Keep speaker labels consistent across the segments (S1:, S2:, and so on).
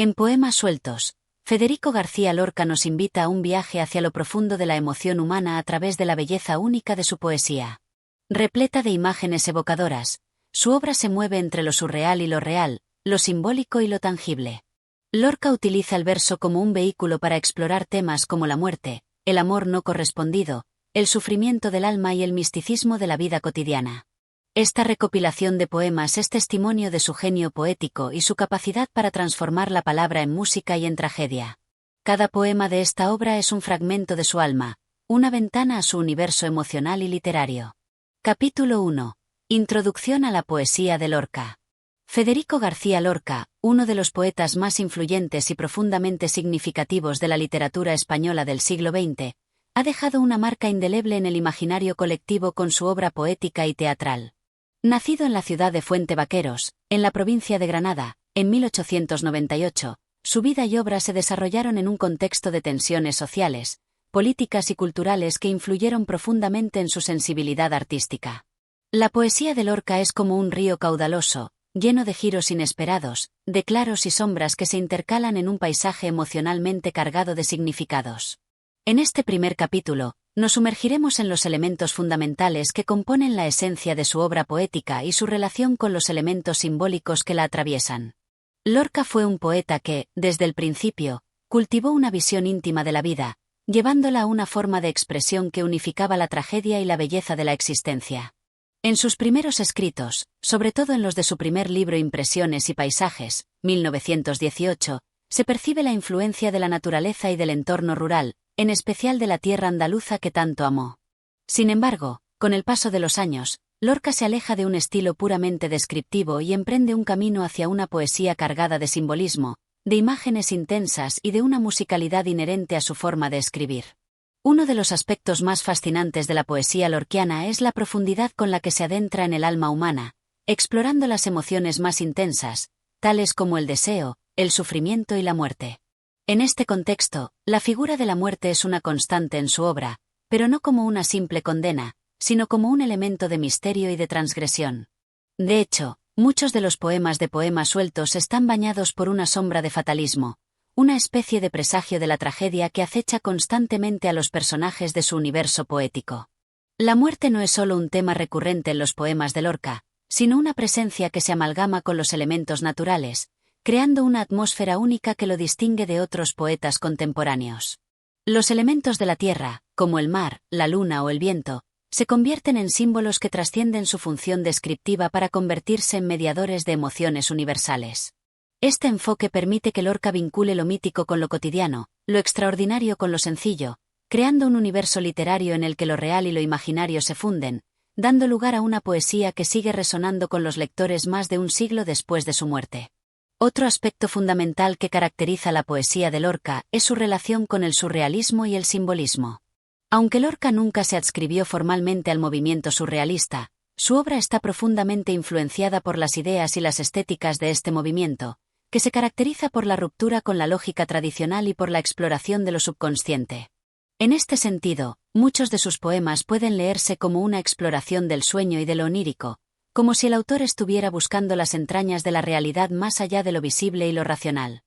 S1: En Poemas sueltos, Federico García Lorca nos invita a un viaje hacia lo profundo de la emoción humana a través de la belleza única de su poesía. Repleta de imágenes evocadoras, su obra se mueve entre lo surreal y lo real, lo simbólico y lo tangible. Lorca utiliza el verso como un vehículo para explorar temas como la muerte, el amor no correspondido, el sufrimiento del alma y el misticismo de la vida cotidiana. Esta recopilación de poemas es testimonio de su genio poético y su capacidad para transformar la palabra en música y en tragedia. Cada poema de esta obra es un fragmento de su alma, una ventana a su universo emocional y literario. Capítulo 1. Introducción a la poesía de Lorca. Federico García Lorca, uno de los poetas más influyentes y profundamente significativos de la literatura española del siglo XX, ha dejado una marca indeleble en el imaginario colectivo con su obra poética y teatral. Nacido en la ciudad de Fuente Vaqueros, en la provincia de Granada, en 1898, su vida y obra se desarrollaron en un contexto de tensiones sociales, políticas y culturales que influyeron profundamente en su sensibilidad artística. La poesía de Lorca es como un río caudaloso, lleno de giros inesperados, de claros y sombras que se intercalan en un paisaje emocionalmente cargado de significados. En este primer capítulo, nos sumergiremos en los elementos fundamentales que componen la esencia de su obra poética y su relación con los elementos simbólicos que la atraviesan. Lorca fue un poeta que, desde el principio, cultivó una visión íntima de la vida, llevándola a una forma de expresión que unificaba la tragedia y la belleza de la existencia. En sus primeros escritos, sobre todo en los de su primer libro Impresiones y Paisajes, 1918, se percibe la influencia de la naturaleza y del entorno rural, en especial de la tierra andaluza que tanto amó. Sin embargo, con el paso de los años, Lorca se aleja de un estilo puramente descriptivo y emprende un camino hacia una poesía cargada de simbolismo, de imágenes intensas y de una musicalidad inherente a su forma de escribir. Uno de los aspectos más fascinantes de la poesía lorquiana es la profundidad con la que se adentra en el alma humana, explorando las emociones más intensas, tales como el deseo, el sufrimiento y la muerte. En este contexto, la figura de la muerte es una constante en su obra, pero no como una simple condena, sino como un elemento de misterio y de transgresión. De hecho, muchos de los poemas de Poemas sueltos están bañados por una sombra de fatalismo, una especie de presagio de la tragedia que acecha constantemente a los personajes de su universo poético. La muerte no es solo un tema recurrente en los poemas de Lorca, sino una presencia que se amalgama con los elementos naturales, creando una atmósfera única que lo distingue de otros poetas contemporáneos. Los elementos de la tierra, como el mar, la luna o el viento, se convierten en símbolos que trascienden su función descriptiva para convertirse en mediadores de emociones universales. Este enfoque permite que Lorca vincule lo mítico con lo cotidiano, lo extraordinario con lo sencillo, creando un universo literario en el que lo real y lo imaginario se funden, dando lugar a una poesía que sigue resonando con los lectores más de un siglo después de su muerte. Otro aspecto fundamental que caracteriza la poesía de Lorca es su relación con el surrealismo y el simbolismo. Aunque Lorca nunca se adscribió formalmente al movimiento surrealista, su obra está profundamente influenciada por las ideas y las estéticas de este movimiento, que se caracteriza por la ruptura con la lógica tradicional y por la exploración de lo subconsciente. En este sentido, muchos de sus poemas pueden leerse como una exploración del sueño y de lo onírico, como si el autor estuviera buscando las entrañas de la realidad más allá de lo visible y lo racional.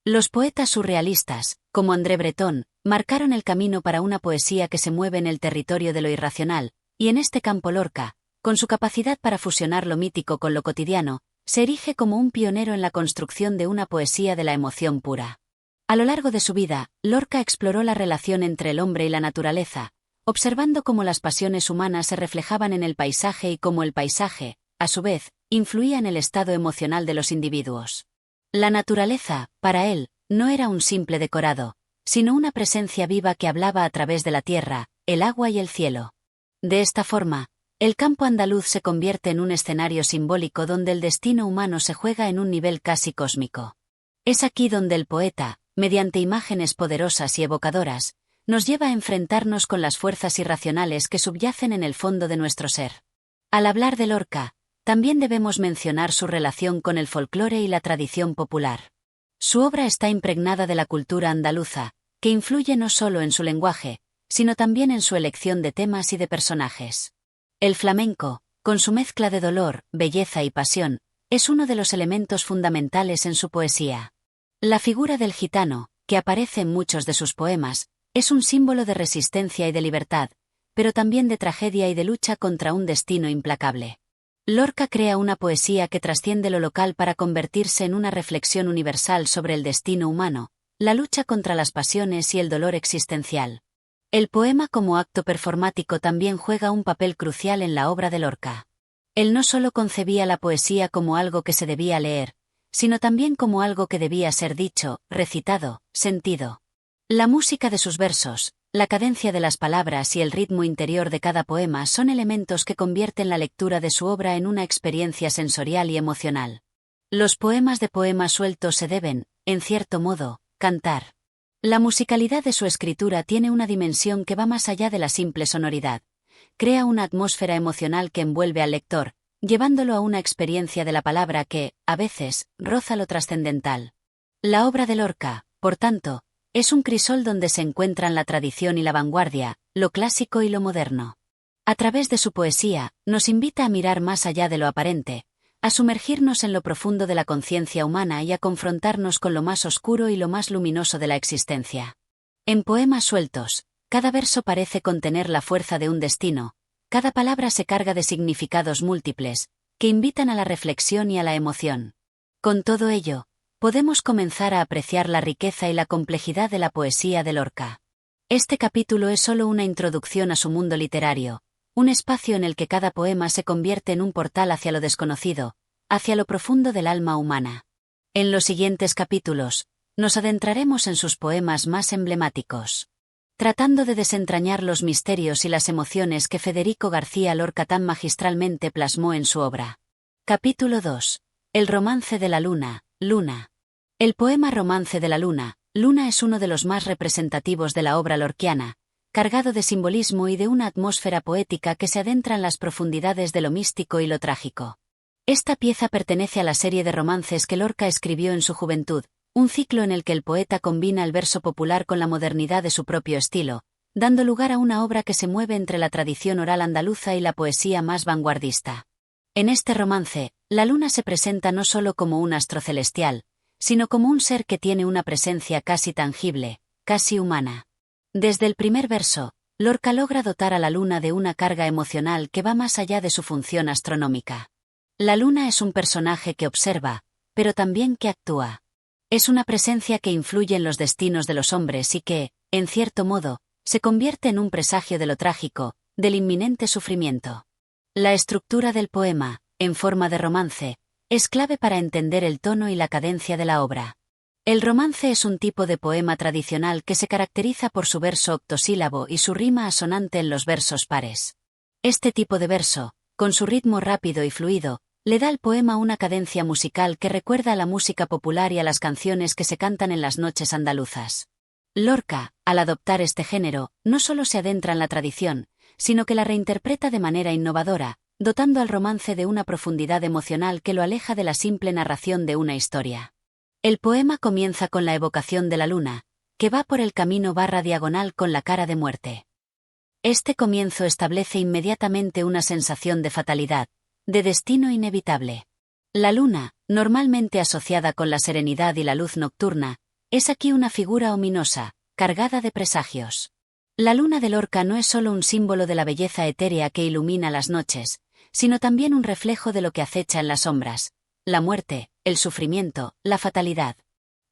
S1: Los poetas surrealistas, como André Breton, marcaron el camino para una poesía que se mueve en el territorio de lo irracional, y en este campo Lorca, con su capacidad para fusionar lo mítico con lo cotidiano, se erige como un pionero en la construcción de una poesía de la emoción pura. A lo largo de su vida, Lorca exploró la relación entre el hombre y la naturaleza, observando cómo las pasiones humanas se reflejaban en el paisaje y cómo el paisaje, a su vez, influía en el estado emocional de los individuos. La naturaleza, para él, no era un simple decorado, sino una presencia viva que hablaba a través de la tierra, el agua y el cielo. De esta forma, el campo andaluz se convierte en un escenario simbólico donde el destino humano se juega en un nivel casi cósmico. Es aquí donde el poeta, mediante imágenes poderosas y evocadoras, nos lleva a enfrentarnos con las fuerzas irracionales que subyacen en el fondo de nuestro ser. Al hablar de Lorca, también debemos mencionar su relación con el folclore y la tradición popular. Su obra está impregnada de la cultura andaluza, que influye no solo en su lenguaje, sino también en su elección de temas y de personajes. El flamenco, con su mezcla de dolor, belleza y pasión, es uno de los elementos fundamentales en su poesía. La figura del gitano, que aparece en muchos de sus poemas, es un símbolo de resistencia y de libertad, pero también de tragedia y de lucha contra un destino implacable. Lorca crea una poesía que trasciende lo local para convertirse en una reflexión universal sobre el destino humano, la lucha contra las pasiones y el dolor existencial. El poema como acto performático también juega un papel crucial en la obra de Lorca. Él no solo concebía la poesía como algo que se debía leer, sino también como algo que debía ser dicho, recitado, sentido. La música de sus versos, la cadencia de las palabras y el ritmo interior de cada poema son elementos que convierten la lectura de su obra en una experiencia sensorial y emocional. Los poemas de poemas sueltos se deben, en cierto modo, cantar. La musicalidad de su escritura tiene una dimensión que va más allá de la simple sonoridad. Crea una atmósfera emocional que envuelve al lector, llevándolo a una experiencia de la palabra que, a veces, roza lo trascendental. La obra de Lorca, por tanto, es un crisol donde se encuentran la tradición y la vanguardia, lo clásico y lo moderno. A través de su poesía, nos invita a mirar más allá de lo aparente, a sumergirnos en lo profundo de la conciencia humana y a confrontarnos con lo más oscuro y lo más luminoso de la existencia. En poemas sueltos, cada verso parece contener la fuerza de un destino, cada palabra se carga de significados múltiples, que invitan a la reflexión y a la emoción. Con todo ello, podemos comenzar a apreciar la riqueza y la complejidad de la poesía de Lorca. Este capítulo es solo una introducción a su mundo literario, un espacio en el que cada poema se convierte en un portal hacia lo desconocido, hacia lo profundo del alma humana. En los siguientes capítulos, nos adentraremos en sus poemas más emblemáticos, tratando de desentrañar los misterios y las emociones que Federico García Lorca tan magistralmente plasmó en su obra. Capítulo 2. El romance de la luna, Luna. El poema Romance de la luna, Luna es uno de los más representativos de la obra lorquiana, cargado de simbolismo y de una atmósfera poética que se adentra en las profundidades de lo místico y lo trágico. Esta pieza pertenece a la serie de romances que Lorca escribió en su juventud, un ciclo en el que el poeta combina el verso popular con la modernidad de su propio estilo, dando lugar a una obra que se mueve entre la tradición oral andaluza y la poesía más vanguardista. En este romance, la luna se presenta no solo como un astro celestial, sino como un ser que tiene una presencia casi tangible, casi humana. Desde el primer verso, Lorca logra dotar a la luna de una carga emocional que va más allá de su función astronómica. La luna es un personaje que observa, pero también que actúa. Es una presencia que influye en los destinos de los hombres y que, en cierto modo, se convierte en un presagio de lo trágico, del inminente sufrimiento. La estructura del poema, en forma de romance, es clave para entender el tono y la cadencia de la obra. El romance es un tipo de poema tradicional que se caracteriza por su verso octosílabo y su rima asonante en los versos pares. Este tipo de verso, con su ritmo rápido y fluido, le da al poema una cadencia musical que recuerda a la música popular y a las canciones que se cantan en las noches andaluzas. Lorca, al adoptar este género, no solo se adentra en la tradición, sino que la reinterpreta de manera innovadora, dotando al romance de una profundidad emocional que lo aleja de la simple narración de una historia. El poema comienza con la evocación de la luna, que va por el camino barra diagonal con la cara de muerte. Este comienzo establece inmediatamente una sensación de fatalidad, de destino inevitable. La luna, normalmente asociada con la serenidad y la luz nocturna, es aquí una figura ominosa, cargada de presagios. La luna de Lorca no es solo un símbolo de la belleza etérea que ilumina las noches, sino también un reflejo de lo que acecha en las sombras, la muerte, el sufrimiento, la fatalidad.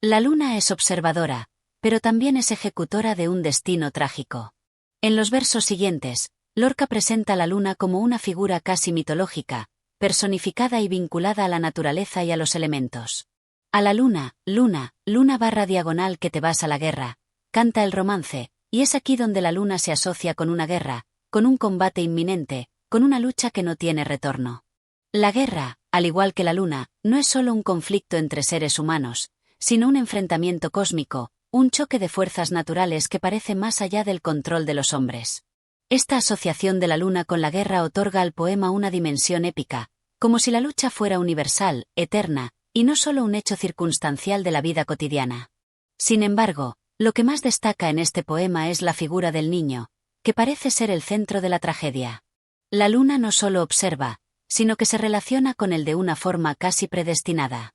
S1: La luna es observadora, pero también es ejecutora de un destino trágico. En los versos siguientes, Lorca presenta a la luna como una figura casi mitológica, personificada y vinculada a la naturaleza y a los elementos. A la luna, luna, luna barra diagonal que te vas a la guerra, canta el romance, y es aquí donde la luna se asocia con una guerra, con un combate inminente, con una lucha que no tiene retorno. La guerra, al igual que la luna, no es solo un conflicto entre seres humanos, sino un enfrentamiento cósmico, un choque de fuerzas naturales que parece más allá del control de los hombres. Esta asociación de la luna con la guerra otorga al poema una dimensión épica, como si la lucha fuera universal, eterna, y no solo un hecho circunstancial de la vida cotidiana. Sin embargo, lo que más destaca en este poema es la figura del niño, que parece ser el centro de la tragedia. La luna no solo observa, sino que se relaciona con él de una forma casi predestinada.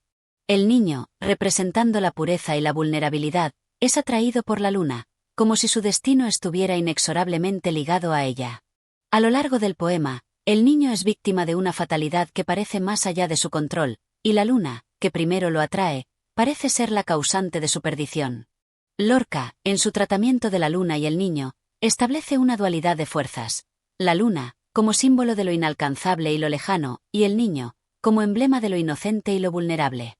S1: El niño, representando la pureza y la vulnerabilidad, es atraído por la luna, como si su destino estuviera inexorablemente ligado a ella. A lo largo del poema, el niño es víctima de una fatalidad que parece más allá de su control, y la luna, que primero lo atrae, parece ser la causante de su perdición. Lorca, en su tratamiento de la luna y el niño, establece una dualidad de fuerzas. La luna, como símbolo de lo inalcanzable y lo lejano, y el niño, como emblema de lo inocente y lo vulnerable.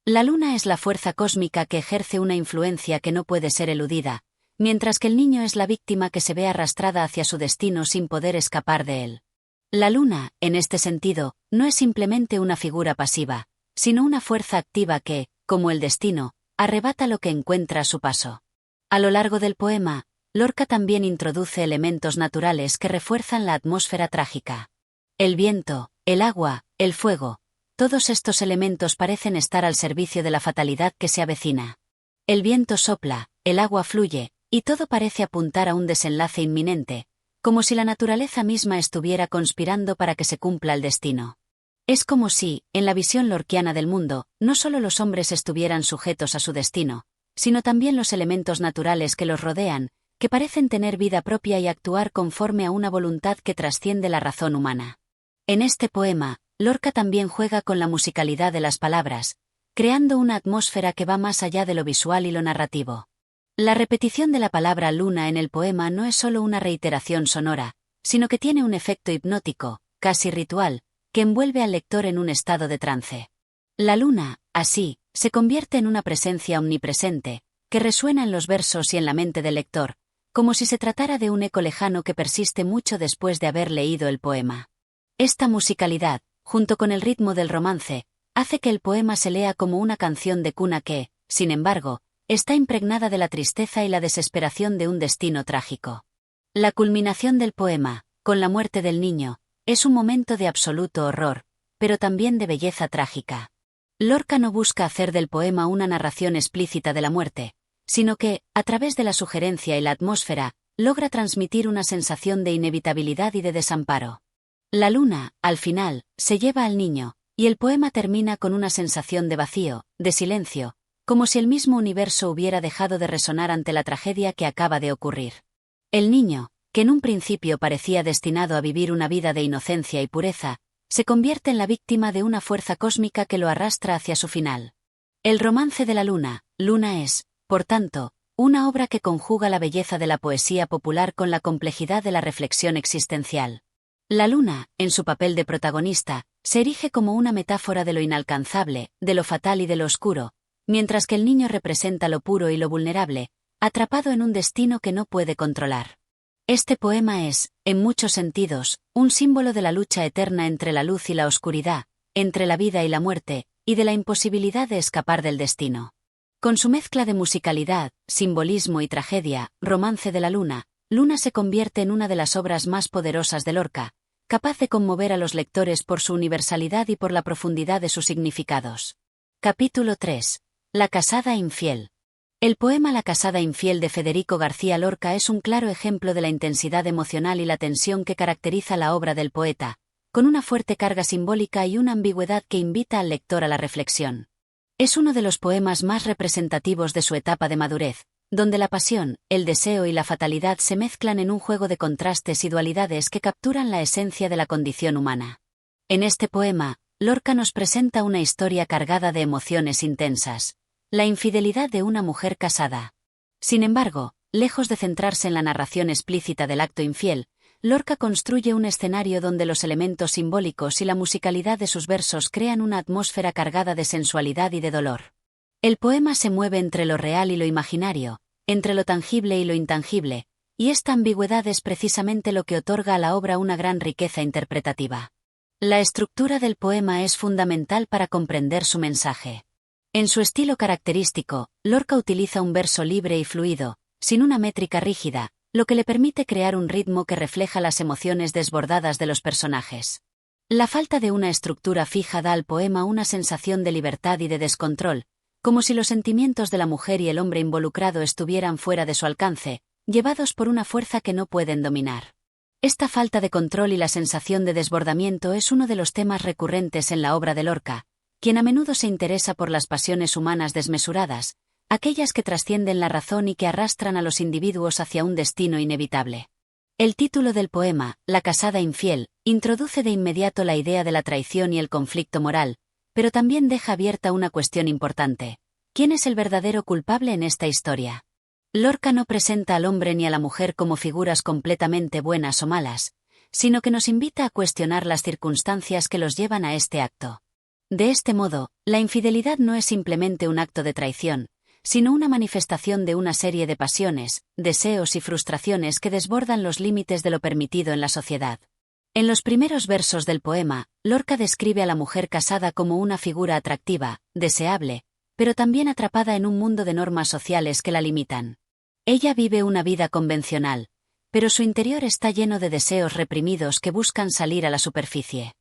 S1: La luna es la fuerza cósmica que ejerce una influencia que no puede ser eludida, mientras que el niño es la víctima que se ve arrastrada hacia su destino sin poder escapar de él. La luna, en este sentido, no es simplemente una figura pasiva, sino una fuerza activa que, como el destino, arrebata lo que encuentra a su paso. A lo largo del poema, Lorca también introduce elementos naturales que refuerzan la atmósfera trágica. El viento, el agua, el fuego, todos estos elementos parecen estar al servicio de la fatalidad que se avecina. El viento sopla, el agua fluye, y todo parece apuntar a un desenlace inminente, como si la naturaleza misma estuviera conspirando para que se cumpla el destino. Es como si, en la visión lorquiana del mundo, no solo los hombres estuvieran sujetos a su destino, sino también los elementos naturales que los rodean, que parecen tener vida propia y actuar conforme a una voluntad que trasciende la razón humana. En este poema, Lorca también juega con la musicalidad de las palabras, creando una atmósfera que va más allá de lo visual y lo narrativo. La repetición de la palabra luna en el poema no es solo una reiteración sonora, sino que tiene un efecto hipnótico, casi ritual, que envuelve al lector en un estado de trance. La luna, así, se convierte en una presencia omnipresente, que resuena en los versos y en la mente del lector, como si se tratara de un eco lejano que persiste mucho después de haber leído el poema. Esta musicalidad, junto con el ritmo del romance, hace que el poema se lea como una canción de cuna que, sin embargo, está impregnada de la tristeza y la desesperación de un destino trágico. La culminación del poema, con la muerte del niño, es un momento de absoluto horror, pero también de belleza trágica. Lorca no busca hacer del poema una narración explícita de la muerte, sino que, a través de la sugerencia y la atmósfera, logra transmitir una sensación de inevitabilidad y de desamparo. La luna, al final, se lleva al niño, y el poema termina con una sensación de vacío, de silencio, como si el mismo universo hubiera dejado de resonar ante la tragedia que acaba de ocurrir. El niño, que en un principio parecía destinado a vivir una vida de inocencia y pureza, se convierte en la víctima de una fuerza cósmica que lo arrastra hacia su final. El romance de la luna, Luna es, por tanto, una obra que conjuga la belleza de la poesía popular con la complejidad de la reflexión existencial. La luna, en su papel de protagonista, se erige como una metáfora de lo inalcanzable, de lo fatal y de lo oscuro, mientras que el niño representa lo puro y lo vulnerable, atrapado en un destino que no puede controlar. Este poema es, en muchos sentidos, un símbolo de la lucha eterna entre la luz y la oscuridad, entre la vida y la muerte, y de la imposibilidad de escapar del destino. Con su mezcla de musicalidad, simbolismo y tragedia, Romance de la luna, Luna se convierte en una de las obras más poderosas de Lorca, capaz de conmover a los lectores por su universalidad y por la profundidad de sus significados. Capítulo 3. La casada infiel. El poema La casada infiel de Federico García Lorca es un claro ejemplo de la intensidad emocional y la tensión que caracteriza la obra del poeta, con una fuerte carga simbólica y una ambigüedad que invita al lector a la reflexión. Es uno de los poemas más representativos de su etapa de madurez, donde la pasión, el deseo y la fatalidad se mezclan en un juego de contrastes y dualidades que capturan la esencia de la condición humana. En este poema, Lorca nos presenta una historia cargada de emociones intensas. La infidelidad de una mujer casada. Sin embargo, lejos de centrarse en la narración explícita del acto infiel, Lorca construye un escenario donde los elementos simbólicos y la musicalidad de sus versos crean una atmósfera cargada de sensualidad y de dolor. El poema se mueve entre lo real y lo imaginario, entre lo tangible y lo intangible, y esta ambigüedad es precisamente lo que otorga a la obra una gran riqueza interpretativa. La estructura del poema es fundamental para comprender su mensaje. En su estilo característico, Lorca utiliza un verso libre y fluido, sin una métrica rígida, lo que le permite crear un ritmo que refleja las emociones desbordadas de los personajes. La falta de una estructura fija da al poema una sensación de libertad y de descontrol, como si los sentimientos de la mujer y el hombre involucrado estuvieran fuera de su alcance, llevados por una fuerza que no pueden dominar. Esta falta de control y la sensación de desbordamiento es uno de los temas recurrentes en la obra de Lorca, quien a menudo se interesa por las pasiones humanas desmesuradas, aquellas que trascienden la razón y que arrastran a los individuos hacia un destino inevitable. El título del poema, La casada infiel, introduce de inmediato la idea de la traición y el conflicto moral, pero también deja abierta una cuestión importante. ¿Quién es el verdadero culpable en esta historia? Lorca no presenta al hombre ni a la mujer como figuras completamente buenas o malas, sino que nos invita a cuestionar las circunstancias que los llevan a este acto. De este modo, la infidelidad no es simplemente un acto de traición, sino una manifestación de una serie de pasiones, deseos y frustraciones que desbordan los límites de lo permitido en la sociedad. En los primeros versos del poema, Lorca describe a la mujer casada como una figura atractiva, deseable, pero también atrapada en un mundo de normas sociales que la limitan. Ella vive una vida convencional, pero su interior está lleno de deseos reprimidos que buscan salir a la superficie.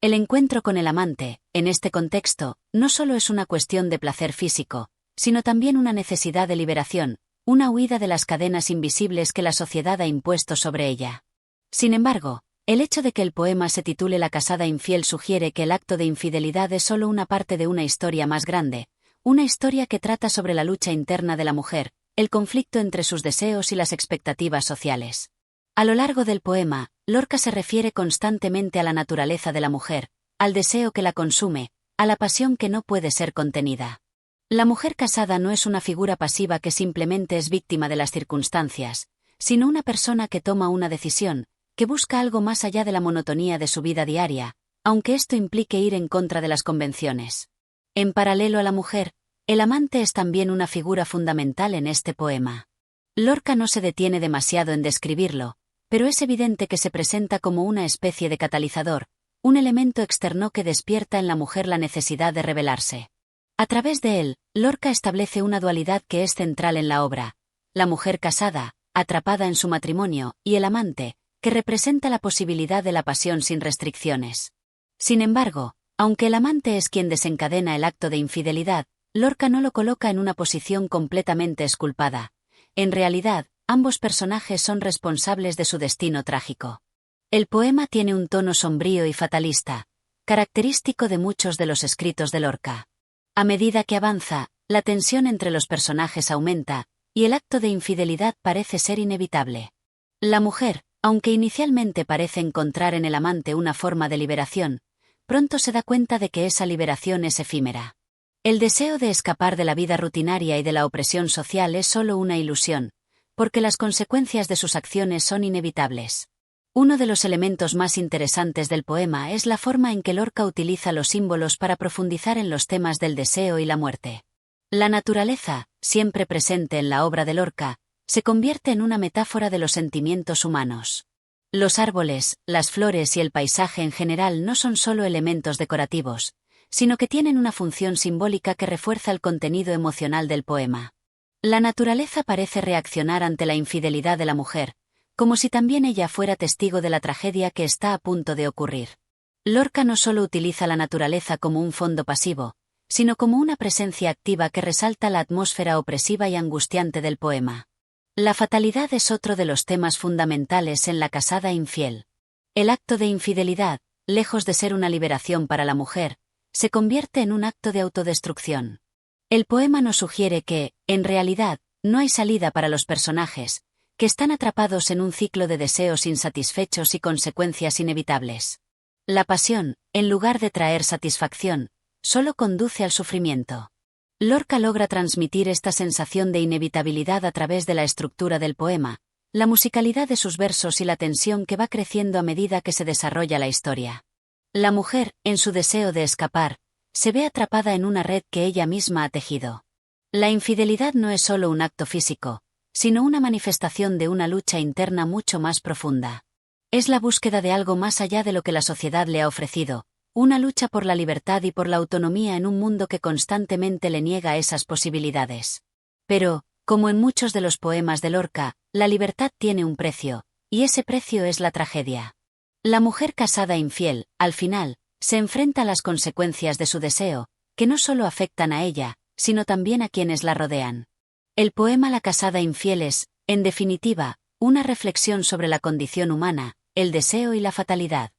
S1: El encuentro con el amante, en este contexto, no solo es una cuestión de placer físico, sino también una necesidad de liberación, una huida de las cadenas invisibles que la sociedad ha impuesto sobre ella. Sin embargo, el hecho de que el poema se titule La casada infiel sugiere que el acto de infidelidad es solo una parte de una historia más grande, una historia que trata sobre la lucha interna de la mujer, el conflicto entre sus deseos y las expectativas sociales. A lo largo del poema, Lorca se refiere constantemente a la naturaleza de la mujer, al deseo que la consume, a la pasión que no puede ser contenida. La mujer casada no es una figura pasiva que simplemente es víctima de las circunstancias, sino una persona que toma una decisión, que busca algo más allá de la monotonía de su vida diaria, aunque esto implique ir en contra de las convenciones. En paralelo a la mujer, el amante es también una figura fundamental en este poema. Lorca no se detiene demasiado en describirlo, pero es evidente que se presenta como una especie de catalizador, un elemento externo que despierta en la mujer la necesidad de rebelarse. A través de él, Lorca establece una dualidad que es central en la obra: la mujer casada, atrapada en su matrimonio, y el amante, que representa la posibilidad de la pasión sin restricciones. Sin embargo, aunque el amante es quien desencadena el acto de infidelidad, Lorca no lo coloca en una posición completamente exculpada. En realidad, ambos personajes son responsables de su destino trágico. El poema tiene un tono sombrío y fatalista, característico de muchos de los escritos de Lorca. A medida que avanza, la tensión entre los personajes aumenta, y el acto de infidelidad parece ser inevitable. La mujer, aunque inicialmente parece encontrar en el amante una forma de liberación, pronto se da cuenta de que esa liberación es efímera. El deseo de escapar de la vida rutinaria y de la opresión social es solo una ilusión, porque las consecuencias de sus acciones son inevitables. Uno de los elementos más interesantes del poema es la forma en que Lorca utiliza los símbolos para profundizar en los temas del deseo y la muerte. La naturaleza, siempre presente en la obra de Lorca, se convierte en una metáfora de los sentimientos humanos. Los árboles, las flores y el paisaje en general no son solo elementos decorativos, sino que tienen una función simbólica que refuerza el contenido emocional del poema. La naturaleza parece reaccionar ante la infidelidad de la mujer, como si también ella fuera testigo de la tragedia que está a punto de ocurrir. Lorca no solo utiliza la naturaleza como un fondo pasivo, sino como una presencia activa que resalta la atmósfera opresiva y angustiante del poema. La fatalidad es otro de los temas fundamentales en La casada infiel. El acto de infidelidad, lejos de ser una liberación para la mujer, se convierte en un acto de autodestrucción. El poema nos sugiere que, en realidad, no hay salida para los personajes, que están atrapados en un ciclo de deseos insatisfechos y consecuencias inevitables. La pasión, en lugar de traer satisfacción, solo conduce al sufrimiento. Lorca logra transmitir esta sensación de inevitabilidad a través de la estructura del poema, la musicalidad de sus versos y la tensión que va creciendo a medida que se desarrolla la historia. La mujer, en su deseo de escapar, se ve atrapada en una red que ella misma ha tejido. La infidelidad no es solo un acto físico, sino una manifestación de una lucha interna mucho más profunda. Es la búsqueda de algo más allá de lo que la sociedad le ha ofrecido, una lucha por la libertad y por la autonomía en un mundo que constantemente le niega esas posibilidades. Pero, como en muchos de los poemas de Lorca, la libertad tiene un precio, y ese precio es la tragedia. La mujer casada infiel, al final, se enfrenta a las consecuencias de su deseo, que no solo afectan a ella, sino también a quienes la rodean. El poema La casada infiel es, en definitiva, una reflexión sobre la condición humana, el deseo y la fatalidad.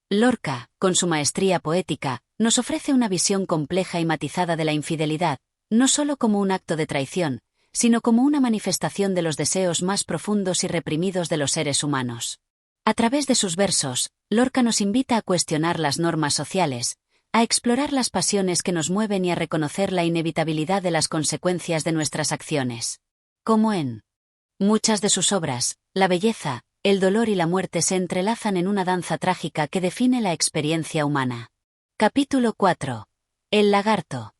S1: Lorca, con su maestría poética, nos ofrece una visión compleja y matizada de la infidelidad, no solo como un acto de traición, sino como una manifestación de los deseos más profundos y reprimidos de los seres humanos. A través de sus versos, Lorca nos invita a cuestionar las normas sociales, a explorar las pasiones que nos mueven y a reconocer la inevitabilidad de las consecuencias de nuestras acciones. Como en muchas de sus obras, la belleza, el dolor y la muerte se entrelazan en una danza trágica que define la experiencia humana. Capítulo 4. El lagarto.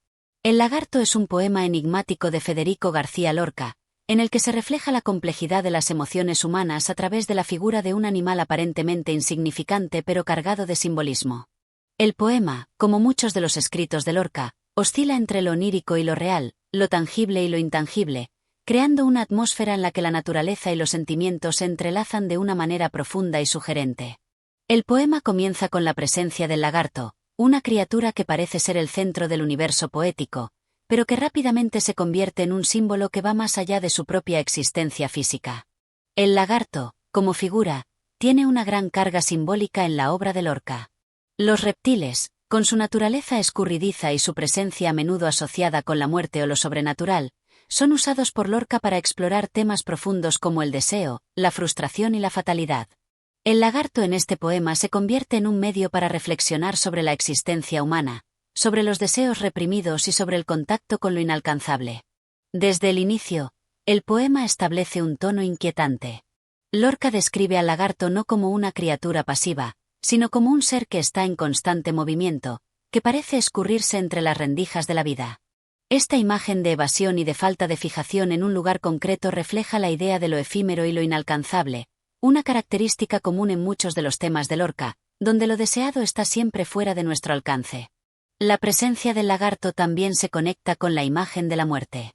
S1: El lagarto es un poema enigmático de Federico García Lorca, en el que se refleja la complejidad de las emociones humanas a través de la figura de un animal aparentemente insignificante pero cargado de simbolismo. El poema, como muchos de los escritos de Lorca, oscila entre lo onírico y lo real, lo tangible y lo intangible, creando una atmósfera en la que la naturaleza y los sentimientos se entrelazan de una manera profunda y sugerente. El poema comienza con la presencia del lagarto, una criatura que parece ser el centro del universo poético, pero que rápidamente se convierte en un símbolo que va más allá de su propia existencia física. El lagarto, como figura, tiene una gran carga simbólica en la obra de Lorca. Los reptiles, con su naturaleza escurridiza y su presencia a menudo asociada con la muerte o lo sobrenatural, son usados por Lorca para explorar temas profundos como el deseo, la frustración y la fatalidad. El lagarto en este poema se convierte en un medio para reflexionar sobre la existencia humana, sobre los deseos reprimidos y sobre el contacto con lo inalcanzable. Desde el inicio, el poema establece un tono inquietante. Lorca describe al lagarto no como una criatura pasiva, sino como un ser que está en constante movimiento, que parece escurrirse entre las rendijas de la vida. Esta imagen de evasión y de falta de fijación en un lugar concreto refleja la idea de lo efímero y lo inalcanzable, una característica común en muchos de los temas de Lorca, donde lo deseado está siempre fuera de nuestro alcance. La presencia del lagarto también se conecta con la imagen de la muerte.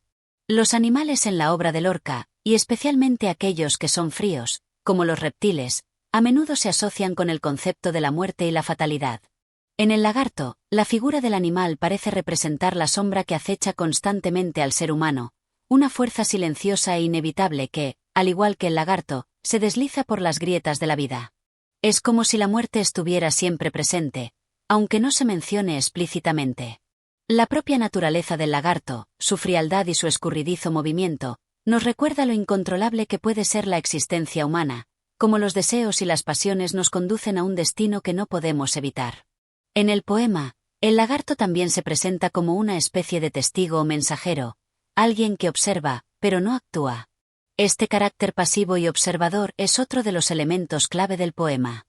S1: Los animales en la obra de Lorca, y especialmente aquellos que son fríos, como los reptiles, a menudo se asocian con el concepto de la muerte y la fatalidad. En el lagarto, la figura del animal parece representar la sombra que acecha constantemente al ser humano, una fuerza silenciosa e inevitable que, al igual que el lagarto, se desliza por las grietas de la vida. Es como si la muerte estuviera siempre presente, aunque no se mencione explícitamente. La propia naturaleza del lagarto, su frialdad y su escurridizo movimiento, nos recuerda lo incontrolable que puede ser la existencia humana, como los deseos y las pasiones nos conducen a un destino que no podemos evitar. En el poema, el lagarto también se presenta como una especie de testigo o mensajero, alguien que observa, pero no actúa. Este carácter pasivo y observador es otro de los elementos clave del poema.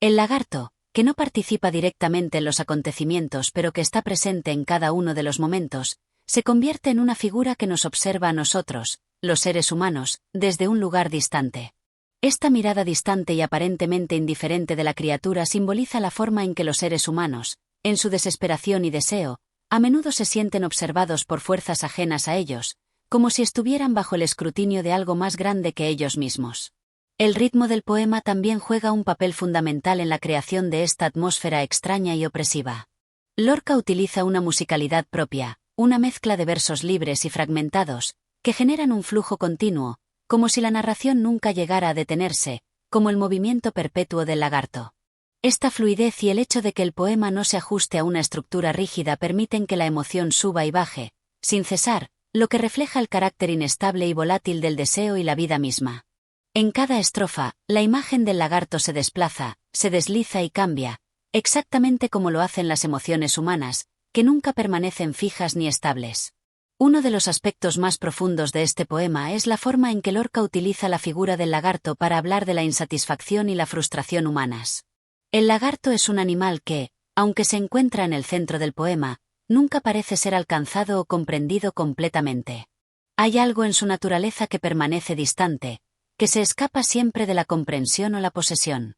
S1: El lagarto, que no participa directamente en los acontecimientos pero que está presente en cada uno de los momentos, se convierte en una figura que nos observa a nosotros, los seres humanos, desde un lugar distante. Esta mirada distante y aparentemente indiferente de la criatura simboliza la forma en que los seres humanos, en su desesperación y deseo, a menudo se sienten observados por fuerzas ajenas a ellos, como si estuvieran bajo el escrutinio de algo más grande que ellos mismos. El ritmo del poema también juega un papel fundamental en la creación de esta atmósfera extraña y opresiva. Lorca utiliza una musicalidad propia, una mezcla de versos libres y fragmentados, que generan un flujo continuo, como si la narración nunca llegara a detenerse, como el movimiento perpetuo del lagarto. Esta fluidez y el hecho de que el poema no se ajuste a una estructura rígida permiten que la emoción suba y baje, sin cesar, lo que refleja el carácter inestable y volátil del deseo y la vida misma. En cada estrofa, la imagen del lagarto se desplaza, se desliza y cambia, exactamente como lo hacen las emociones humanas, que nunca permanecen fijas ni estables. Uno de los aspectos más profundos de este poema es la forma en que Lorca utiliza la figura del lagarto para hablar de la insatisfacción y la frustración humanas. El lagarto es un animal que, aunque se encuentra en el centro del poema, nunca parece ser alcanzado o comprendido completamente. Hay algo en su naturaleza que permanece distante, que se escapa siempre de la comprensión o la posesión.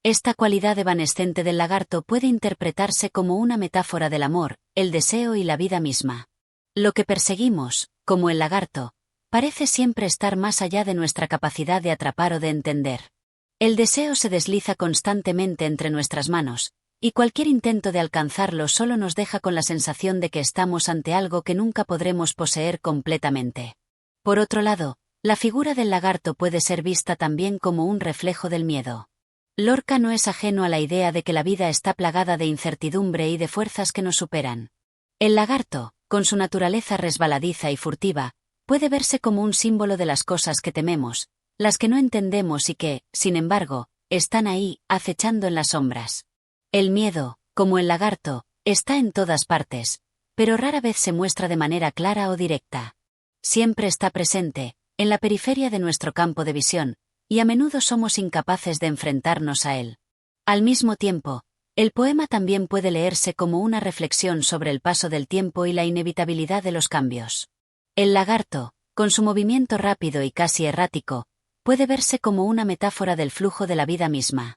S1: Esta cualidad evanescente del lagarto puede interpretarse como una metáfora del amor, el deseo y la vida misma. Lo que perseguimos, como el lagarto, parece siempre estar más allá de nuestra capacidad de atrapar o de entender. El deseo se desliza constantemente entre nuestras manos, y cualquier intento de alcanzarlo solo nos deja con la sensación de que estamos ante algo que nunca podremos poseer completamente. Por otro lado, la figura del lagarto puede ser vista también como un reflejo del miedo. Lorca no es ajeno a la idea de que la vida está plagada de incertidumbre y de fuerzas que nos superan. El lagarto, con su naturaleza resbaladiza y furtiva, puede verse como un símbolo de las cosas que tememos, las que no entendemos y que, sin embargo, están ahí, acechando en las sombras. El miedo, como el lagarto, está en todas partes, pero rara vez se muestra de manera clara o directa. Siempre está presente, en la periferia de nuestro campo de visión, y a menudo somos incapaces de enfrentarnos a él. Al mismo tiempo, el poema también puede leerse como una reflexión sobre el paso del tiempo y la inevitabilidad de los cambios. El lagarto, con su movimiento rápido y casi errático, puede verse como una metáfora del flujo de la vida misma.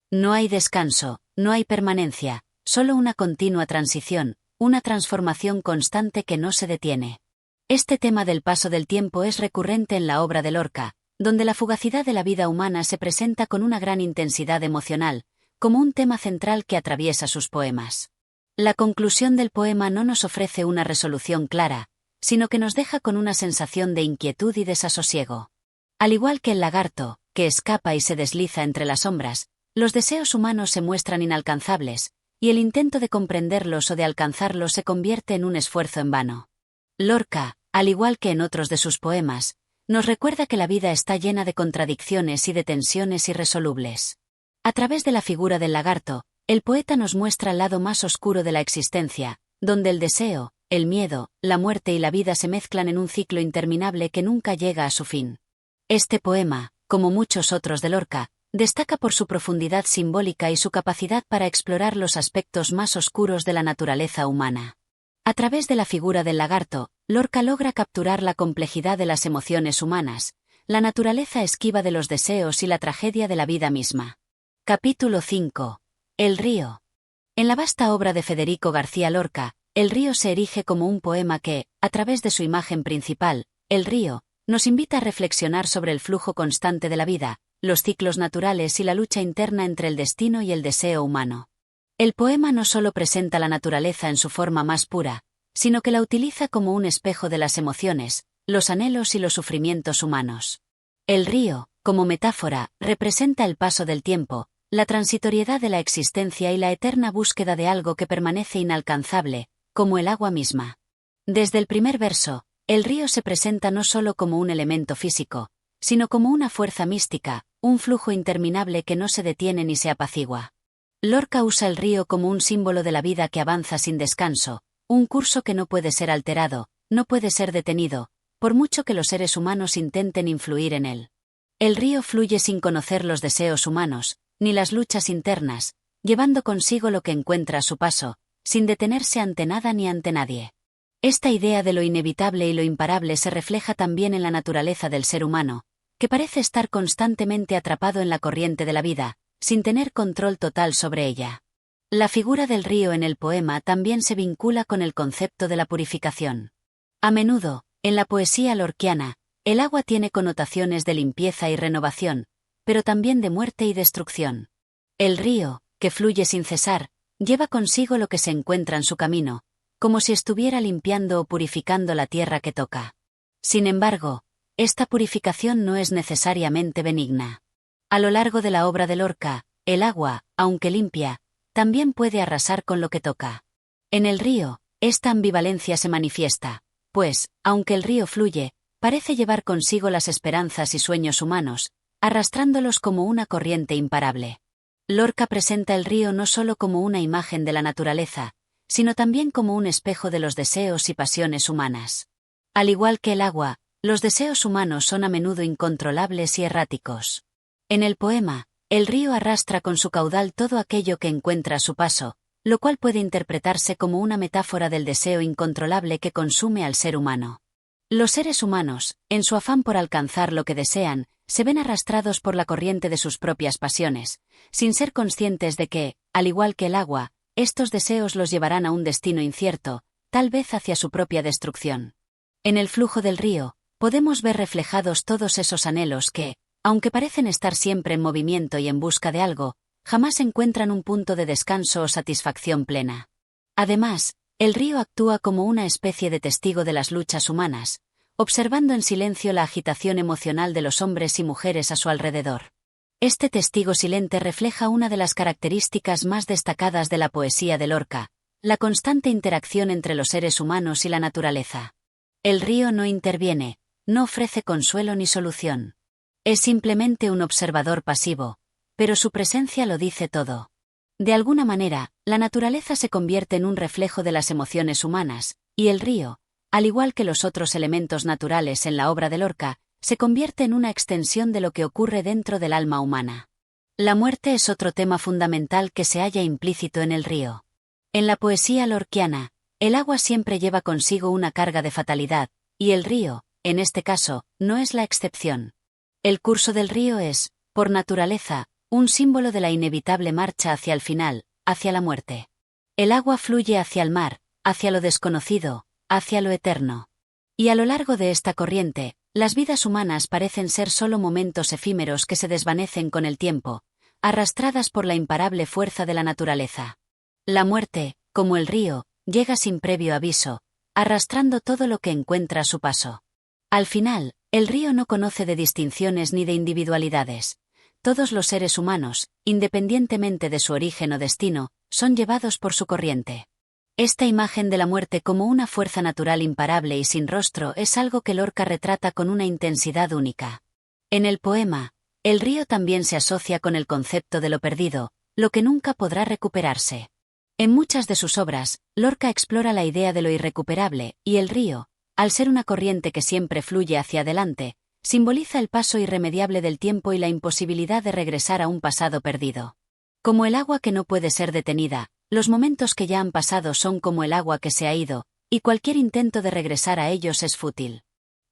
S1: No hay descanso, no hay permanencia, solo una continua transición, una transformación constante que no se detiene. Este tema del paso del tiempo es recurrente en la obra de Lorca, donde la fugacidad de la vida humana se presenta con una gran intensidad emocional, como un tema central que atraviesa sus poemas. La conclusión del poema no nos ofrece una resolución clara, sino que nos deja con una sensación de inquietud y desasosiego. Al igual que el lagarto, que escapa y se desliza entre las sombras, los deseos humanos se muestran inalcanzables, y el intento de comprenderlos o de alcanzarlos se convierte en un esfuerzo en vano. Lorca, al igual que en otros de sus poemas, nos recuerda que la vida está llena de contradicciones y de tensiones irresolubles. A través de la figura del lagarto, el poeta nos muestra el lado más oscuro de la existencia, donde el deseo, el miedo, la muerte y la vida se mezclan en un ciclo interminable que nunca llega a su fin. Este poema, como muchos otros de Lorca, destaca por su profundidad simbólica y su capacidad para explorar los aspectos más oscuros de la naturaleza humana. A través de la figura del lagarto, Lorca logra capturar la complejidad de las emociones humanas, la naturaleza esquiva de los deseos y la tragedia de la vida misma. Capítulo 5. El río. En la vasta obra de Federico García Lorca, el río se erige como un poema que, a través de su imagen principal, el río, nos invita a reflexionar sobre el flujo constante de la vida, los ciclos naturales y la lucha interna entre el destino y el deseo humano. El poema no solo presenta la naturaleza en su forma más pura, sino que la utiliza como un espejo de las emociones, los anhelos y los sufrimientos humanos. El río, como metáfora, representa el paso del tiempo, la transitoriedad de la existencia y la eterna búsqueda de algo que permanece inalcanzable, como el agua misma. Desde el primer verso, el río se presenta no solo como un elemento físico, sino como una fuerza mística, un flujo interminable que no se detiene ni se apacigua. Lorca usa el río como un símbolo de la vida que avanza sin descanso, un curso que no puede ser alterado, no puede ser detenido, por mucho que los seres humanos intenten influir en él. El río fluye sin conocer los deseos humanos, ni las luchas internas, llevando consigo lo que encuentra a su paso, sin detenerse ante nada ni ante nadie. Esta idea de lo inevitable y lo imparable se refleja también en la naturaleza del ser humano, que parece estar constantemente atrapado en la corriente de la vida, sin tener control total sobre ella. La figura del río en el poema también se vincula con el concepto de la purificación. A menudo, en la poesía lorquiana, el agua tiene connotaciones de limpieza y renovación, pero también de muerte y destrucción. El río, que fluye sin cesar, lleva consigo lo que se encuentra en su camino, como si estuviera limpiando o purificando la tierra que toca. Sin embargo, esta purificación no es necesariamente benigna. A lo largo de la obra de Lorca, el agua, aunque limpia, también puede arrasar con lo que toca. En el río, esta ambivalencia se manifiesta, pues, aunque el río fluye, parece llevar consigo las esperanzas y sueños humanos, arrastrándolos como una corriente imparable. Lorca presenta el río no solo como una imagen de la naturaleza, sino también como un espejo de los deseos y pasiones humanas. Al igual que el agua, los deseos humanos son a menudo incontrolables y erráticos. En el poema, el río arrastra con su caudal todo aquello que encuentra a su paso, lo cual puede interpretarse como una metáfora del deseo incontrolable que consume al ser humano. Los seres humanos, en su afán por alcanzar lo que desean, se ven arrastrados por la corriente de sus propias pasiones, sin ser conscientes de que, al igual que el agua, estos deseos los llevarán a un destino incierto, tal vez hacia su propia destrucción. En el flujo del río, podemos ver reflejados todos esos anhelos que, aunque parecen estar siempre en movimiento y en busca de algo, jamás encuentran un punto de descanso o satisfacción plena. Además, el río actúa como una especie de testigo de las luchas humanas, observando en silencio la agitación emocional de los hombres y mujeres a su alrededor. Este testigo silente refleja una de las características más destacadas de la poesía de Lorca, la constante interacción entre los seres humanos y la naturaleza. El río no interviene, no ofrece consuelo ni solución. Es simplemente un observador pasivo, pero su presencia lo dice todo. De alguna manera, la naturaleza se convierte en un reflejo de las emociones humanas, y el río, al igual que los otros elementos naturales en la obra de Lorca, se convierte en una extensión de lo que ocurre dentro del alma humana. La muerte es otro tema fundamental que se halla implícito en el río. En la poesía lorquiana, el agua siempre lleva consigo una carga de fatalidad, y el río, en este caso, no es la excepción. El curso del río es, por naturaleza, un símbolo de la inevitable marcha hacia el final, hacia la muerte. El agua fluye hacia el mar, hacia lo desconocido, hacia lo eterno. Y a lo largo de esta corriente, las vidas humanas parecen ser solo momentos efímeros que se desvanecen con el tiempo, arrastradas por la imparable fuerza de la naturaleza. La muerte, como el río, llega sin previo aviso, arrastrando todo lo que encuentra a su paso. Al final, el río no conoce de distinciones ni de individualidades. Todos los seres humanos, independientemente de su origen o destino, son llevados por su corriente. Esta imagen de la muerte como una fuerza natural imparable y sin rostro es algo que Lorca retrata con una intensidad única. En el poema, el río también se asocia con el concepto de lo perdido, lo que nunca podrá recuperarse. En muchas de sus obras, Lorca explora la idea de lo irrecuperable, y el río, al ser una corriente que siempre fluye hacia adelante, simboliza el paso irremediable del tiempo y la imposibilidad de regresar a un pasado perdido. Como el agua que no puede ser detenida, los momentos que ya han pasado son como el agua que se ha ido, y cualquier intento de regresar a ellos es fútil.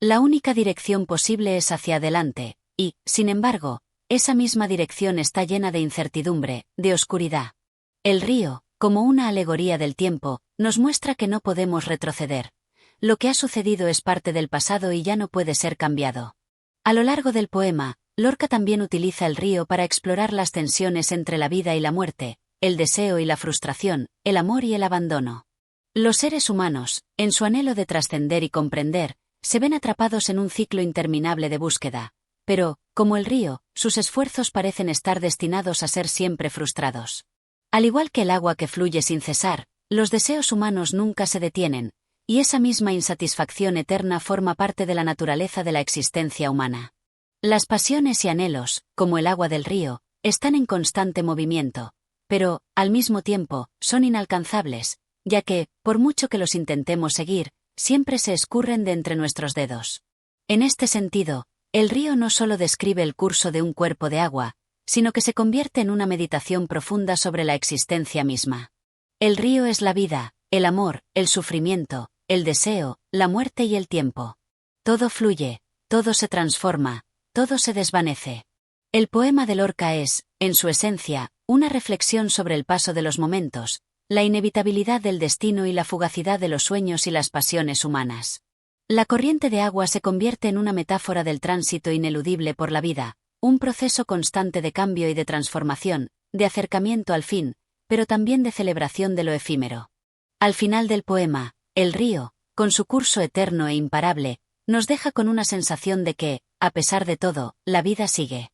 S1: La única dirección posible es hacia adelante, y, sin embargo, esa misma dirección está llena de incertidumbre, de oscuridad. El río, como una alegoría del tiempo, nos muestra que no podemos retroceder. Lo que ha sucedido es parte del pasado y ya no puede ser cambiado. A lo largo del poema, Lorca también utiliza el río para explorar las tensiones entre la vida y la muerte, el deseo y la frustración, el amor y el abandono. Los seres humanos, en su anhelo de trascender y comprender, se ven atrapados en un ciclo interminable de búsqueda, pero, como el río, sus esfuerzos parecen estar destinados a ser siempre frustrados. Al igual que el agua que fluye sin cesar, los deseos humanos nunca se detienen, y esa misma insatisfacción eterna forma parte de la naturaleza de la existencia humana. Las pasiones y anhelos, como el agua del río, están en constante movimiento, pero, al mismo tiempo, son inalcanzables, ya que, por mucho que los intentemos seguir, siempre se escurren de entre nuestros dedos. En este sentido, el río no solo describe el curso de un cuerpo de agua, sino que se convierte en una meditación profunda sobre la existencia misma. El río es la vida, el amor, el sufrimiento, el deseo, la muerte y el tiempo. Todo fluye, todo se transforma, todo se desvanece. El poema de Lorca es, en su esencia, una reflexión sobre el paso de los momentos, la inevitabilidad del destino y la fugacidad de los sueños y las pasiones humanas. La corriente de agua se convierte en una metáfora del tránsito ineludible por la vida, un proceso constante de cambio y de transformación, de acercamiento al fin, pero también de celebración de lo efímero. Al final del poema, el río, con su curso eterno e imparable, nos deja con una sensación de que, a pesar de todo, la vida sigue.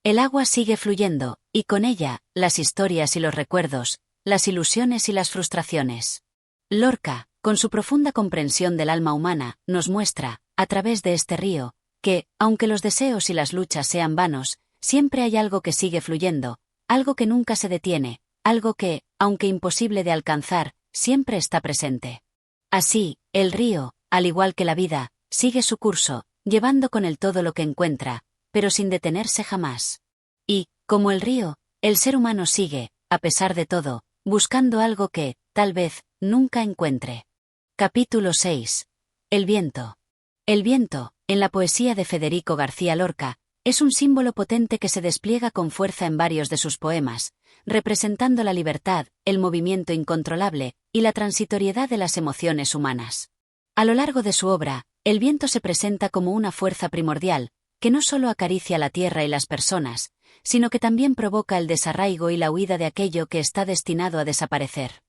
S1: El agua sigue fluyendo, y con ella, las historias y los recuerdos, las ilusiones y las frustraciones. Lorca, con su profunda comprensión del alma humana, nos muestra, a través de este río, que, aunque los deseos y las luchas sean vanos, siempre hay algo que sigue fluyendo, algo que nunca se detiene, algo que, aunque imposible de alcanzar, siempre está presente. Así, el río, al igual que la vida, sigue su curso, llevando con él todo lo que encuentra, pero sin detenerse jamás. Y, como el río, el ser humano sigue, a pesar de todo, buscando algo que, tal vez, nunca encuentre. Capítulo 6. El viento. El viento, en la poesía de Federico García Lorca, es un símbolo potente que se despliega con fuerza en varios de sus poemas, representando la libertad, el movimiento incontrolable, y la transitoriedad de las emociones humanas. A lo largo de su obra, el viento se presenta como una fuerza primordial, que no solo acaricia la tierra y las personas, sino que también provoca el desarraigo y la huida de aquello que está destinado a desaparecer.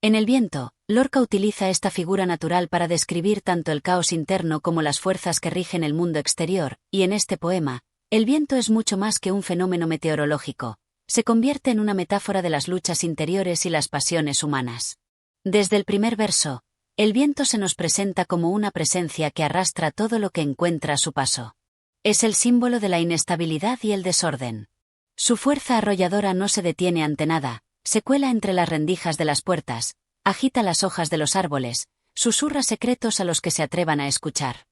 S1: En el viento, Lorca utiliza esta figura natural para describir tanto el caos interno como las fuerzas que rigen el mundo exterior, y en este poema, El viento es mucho más que un fenómeno meteorológico, se convierte en una metáfora de las luchas interiores y las pasiones humanas. Desde el primer verso, el viento se nos presenta como una presencia que arrastra todo lo que encuentra a su paso. Es el símbolo de la inestabilidad y el desorden. Su fuerza arrolladora no se detiene ante nada, se cuela entre las rendijas de las puertas, agita las hojas de los árboles, susurra secretos a los que se atrevan a escuchar.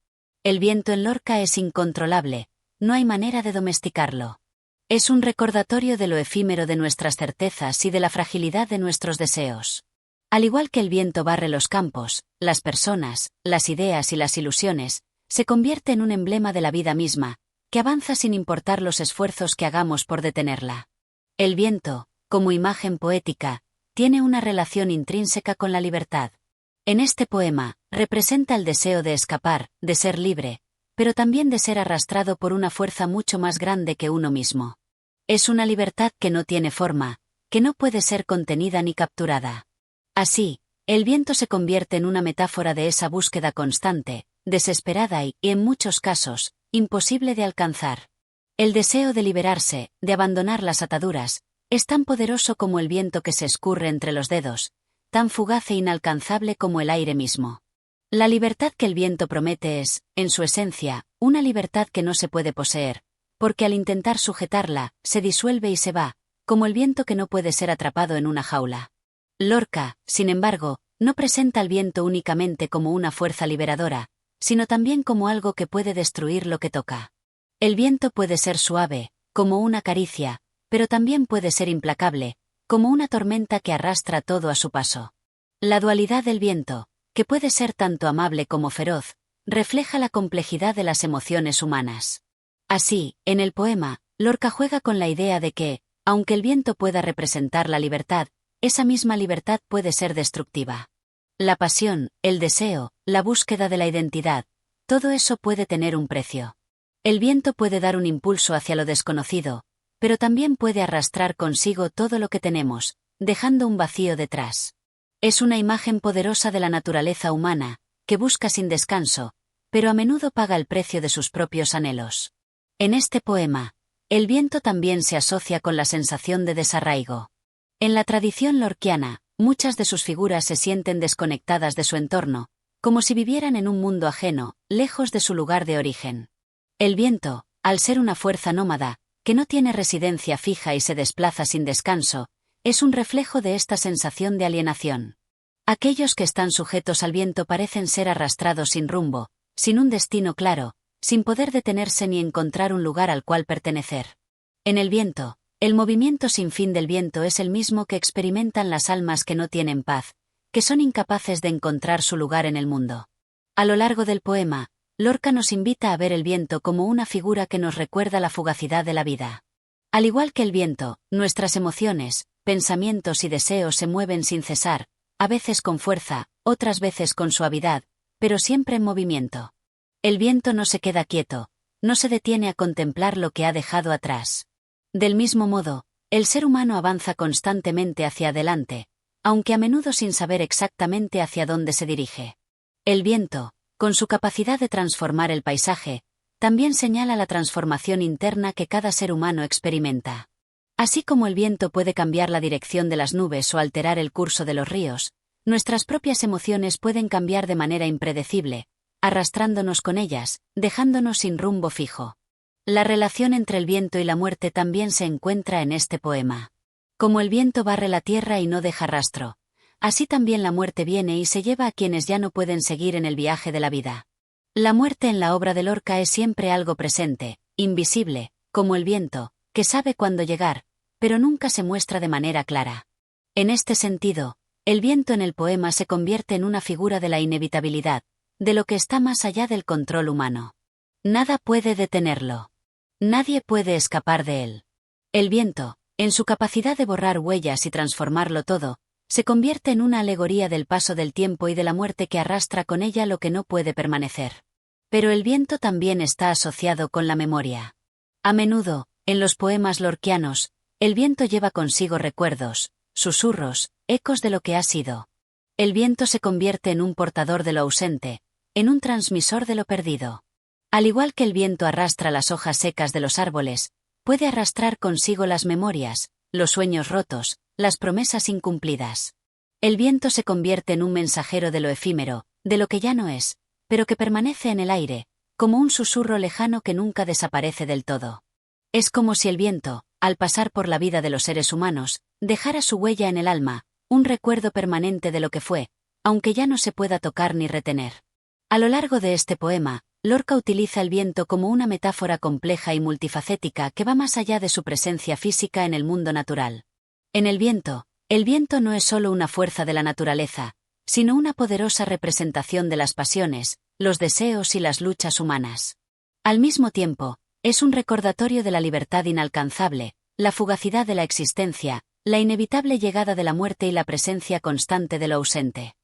S1: El viento en Lorca es incontrolable, no hay manera de domesticarlo. Es un recordatorio de lo efímero de nuestras certezas y de la fragilidad de nuestros deseos. Al igual que el viento barre los campos, las personas, las ideas y las ilusiones, se convierte en un emblema de la vida misma, que avanza sin importar los esfuerzos que hagamos por detenerla. El viento, como imagen poética, tiene una relación intrínseca con la libertad. En este poema, representa el deseo de escapar, de ser libre, pero también de ser arrastrado por una fuerza mucho más grande que uno mismo. Es una libertad que no tiene forma, que no puede ser contenida ni capturada. Así, el viento se convierte en una metáfora de esa búsqueda constante, desesperada y, en muchos casos, imposible de alcanzar. El deseo de liberarse, de abandonar las ataduras, es tan poderoso como el viento que se escurre entre los dedos, tan fugaz e inalcanzable como el aire mismo. La libertad que el viento promete es, en su esencia, una libertad que no se puede poseer, porque al intentar sujetarla, se disuelve y se va, como el viento que no puede ser atrapado en una jaula. Lorca, sin embargo, no presenta al viento únicamente como una fuerza liberadora, sino también como algo que puede destruir lo que toca. El viento puede ser suave, como una caricia, pero también puede ser implacable, como una tormenta que arrastra todo a su paso. La dualidad del viento, que puede ser tanto amable como feroz, refleja la complejidad de las emociones humanas. Así, en el poema, Lorca juega con la idea de que, aunque el viento pueda representar la libertad, esa misma libertad puede ser destructiva. La pasión, el deseo, la búsqueda de la identidad, todo eso puede tener un precio. El viento puede dar un impulso hacia lo desconocido, pero también puede arrastrar consigo todo lo que tenemos, dejando un vacío detrás. Es una imagen poderosa de la naturaleza humana, que busca sin descanso, pero a menudo paga el precio de sus propios anhelos. En este poema, el viento también se asocia con la sensación de desarraigo. En la tradición lorquiana, muchas de sus figuras se sienten desconectadas de su entorno, como si vivieran en un mundo ajeno, lejos de su lugar de origen. El viento, al ser una fuerza nómada, que no tiene residencia fija y se desplaza sin descanso, es un reflejo de esta sensación de alienación. Aquellos que están sujetos al viento parecen ser arrastrados sin rumbo, sin un destino claro, sin poder detenerse ni encontrar un lugar al cual pertenecer. En el viento, el movimiento sin fin del viento es el mismo que experimentan las almas que no tienen paz, que son incapaces de encontrar su lugar en el mundo. A lo largo del poema, Lorca nos invita a ver el viento como una figura que nos recuerda la fugacidad de la vida. Al igual que el viento, nuestras emociones, pensamientos y deseos se mueven sin cesar, a veces con fuerza, otras veces con suavidad, pero siempre en movimiento. El viento no se queda quieto, no se detiene a contemplar lo que ha dejado atrás. Del mismo modo, el ser humano avanza constantemente hacia adelante, aunque a menudo sin saber exactamente hacia dónde se dirige. El viento, con su capacidad de transformar el paisaje, también señala la transformación interna que cada ser humano experimenta. Así como el viento puede cambiar la dirección de las nubes o alterar el curso de los ríos, nuestras propias emociones pueden cambiar de manera impredecible, arrastrándonos con ellas, dejándonos sin rumbo fijo. La relación entre el viento y la muerte también se encuentra en este poema. Como el viento barre la tierra y no deja rastro, así también la muerte viene y se lleva a quienes ya no pueden seguir en el viaje de la vida. La muerte en la obra de Lorca es siempre algo presente, invisible, como el viento, que sabe cuándo llegar, pero nunca se muestra de manera clara. En este sentido, el viento en el poema se convierte en una figura de la inevitabilidad, de lo que está más allá del control humano. Nada puede detenerlo. Nadie puede escapar de él. El viento, en su capacidad de borrar huellas y transformarlo todo, se convierte en una alegoría del paso del tiempo y de la muerte que arrastra con ella lo que no puede permanecer. Pero el viento también está asociado con la memoria. A menudo, en los poemas lorquianos, el viento lleva consigo recuerdos, susurros, ecos de lo que ha sido. El viento se convierte en un portador de lo ausente, en un transmisor de lo perdido. Al igual que el viento arrastra las hojas secas de los árboles, puede arrastrar consigo las memorias, los sueños rotos, las promesas incumplidas. El viento se convierte en un mensajero de lo efímero, de lo que ya no es, pero que permanece en el aire, como un susurro lejano que nunca desaparece del todo. Es como si el viento, al pasar por la vida de los seres humanos, dejara su huella en el alma, un recuerdo permanente de lo que fue, aunque ya no se pueda tocar ni retener. A lo largo de este poema, Lorca utiliza el viento como una metáfora compleja y multifacética que va más allá de su presencia física en el mundo natural. En el viento no es solo una fuerza de la naturaleza, sino una poderosa representación de las pasiones, los deseos y las luchas humanas. Al mismo tiempo, es un recordatorio de la libertad inalcanzable, la fugacidad de la existencia, la inevitable llegada de la muerte y la presencia constante de lo ausente.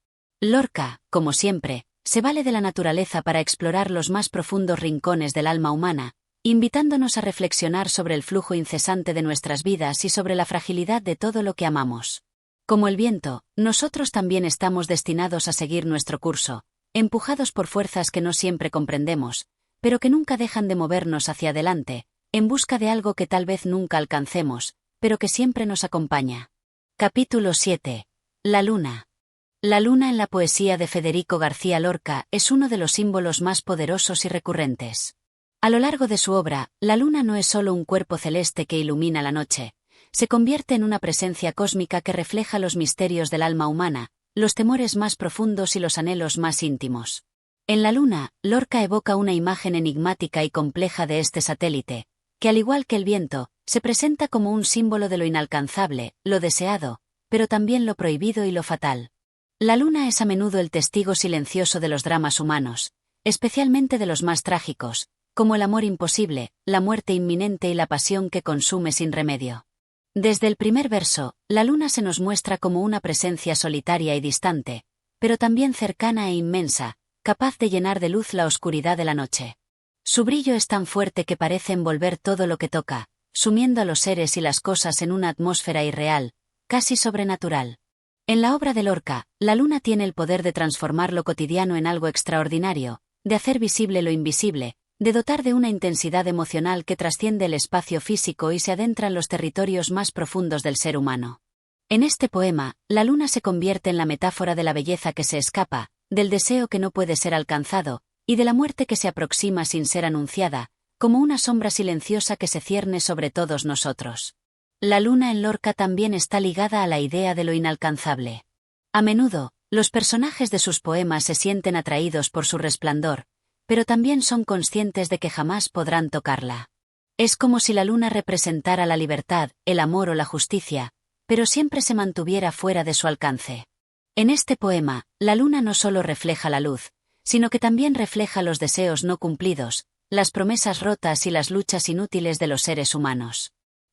S1: Lorca, como siempre, se vale de la naturaleza para explorar los más profundos rincones del alma humana, invitándonos a reflexionar sobre el flujo incesante de nuestras vidas y sobre la fragilidad de todo lo que amamos. Como el viento, nosotros también estamos destinados a seguir nuestro curso, empujados por fuerzas que no siempre comprendemos, pero que nunca dejan de movernos hacia adelante, en busca de algo que tal vez nunca alcancemos, pero que siempre nos acompaña. Capítulo 7. La luna. La luna en la poesía de Federico García Lorca es uno de los símbolos más poderosos y recurrentes. A lo largo de su obra, la luna no es solo un cuerpo celeste que ilumina la noche, se convierte en una presencia cósmica que refleja los misterios del alma humana, los temores más profundos y los anhelos más íntimos. En la luna, Lorca evoca una imagen enigmática y compleja de este satélite, que al igual que el viento, se presenta como un símbolo de lo inalcanzable, lo deseado, pero también lo prohibido y lo fatal. La luna es a menudo el testigo silencioso de los dramas humanos, especialmente de los más trágicos, como el amor imposible, la muerte inminente y la pasión que consume sin remedio. Desde el primer verso, la luna se nos muestra como una presencia solitaria y distante, pero también cercana e inmensa, capaz de llenar de luz la oscuridad de la noche. Su brillo es tan fuerte que parece envolver todo lo que toca, sumiendo a los seres y las cosas en una atmósfera irreal, casi sobrenatural. En la obra de Lorca, la luna tiene el poder de transformar lo cotidiano en algo extraordinario, de hacer visible lo invisible, de dotar de una intensidad emocional que trasciende el espacio físico y se adentra en los territorios más profundos del ser humano. En este poema, la luna se convierte en la metáfora de la belleza que se escapa, del deseo que no puede ser alcanzado, y de la muerte que se aproxima sin ser anunciada, como una sombra silenciosa que se cierne sobre todos nosotros. La luna en Lorca también está ligada a la idea de lo inalcanzable. A menudo, los personajes de sus poemas se sienten atraídos por su resplandor, pero también son conscientes de que jamás podrán tocarla. Es como si la luna representara la libertad, el amor o la justicia, pero siempre se mantuviera fuera de su alcance. En este poema, la luna no solo refleja la luz, sino que también refleja los deseos no cumplidos, las promesas rotas y las luchas inútiles de los seres humanos.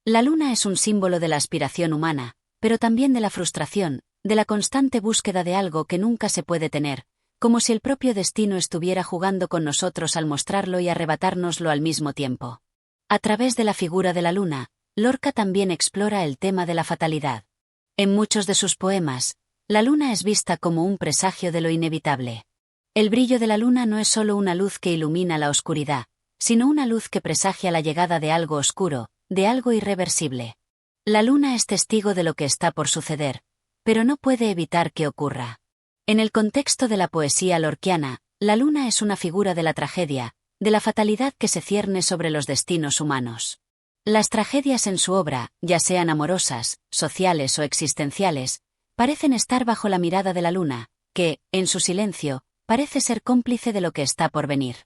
S1: La luna es un símbolo de la aspiración humana, pero también de la frustración, de la constante búsqueda de algo que nunca se puede tener, como si el propio destino estuviera jugando con nosotros al mostrarlo y arrebatárnoslo al mismo tiempo. A través de la figura de la luna, Lorca también explora el tema de la fatalidad. En muchos de sus poemas, la luna es vista como un presagio de lo inevitable. El brillo de la luna no es solo una luz que ilumina la oscuridad, sino una luz que presagia la llegada de algo oscuro, de algo irreversible. La luna es testigo de lo que está por suceder, pero no puede evitar que ocurra. En el contexto de la poesía lorquiana, la luna es una figura de la tragedia, de la fatalidad que se cierne sobre los destinos humanos. Las tragedias en su obra, ya sean amorosas, sociales o existenciales, parecen estar bajo la mirada de la luna, que, en su silencio, parece ser cómplice de lo que está por venir.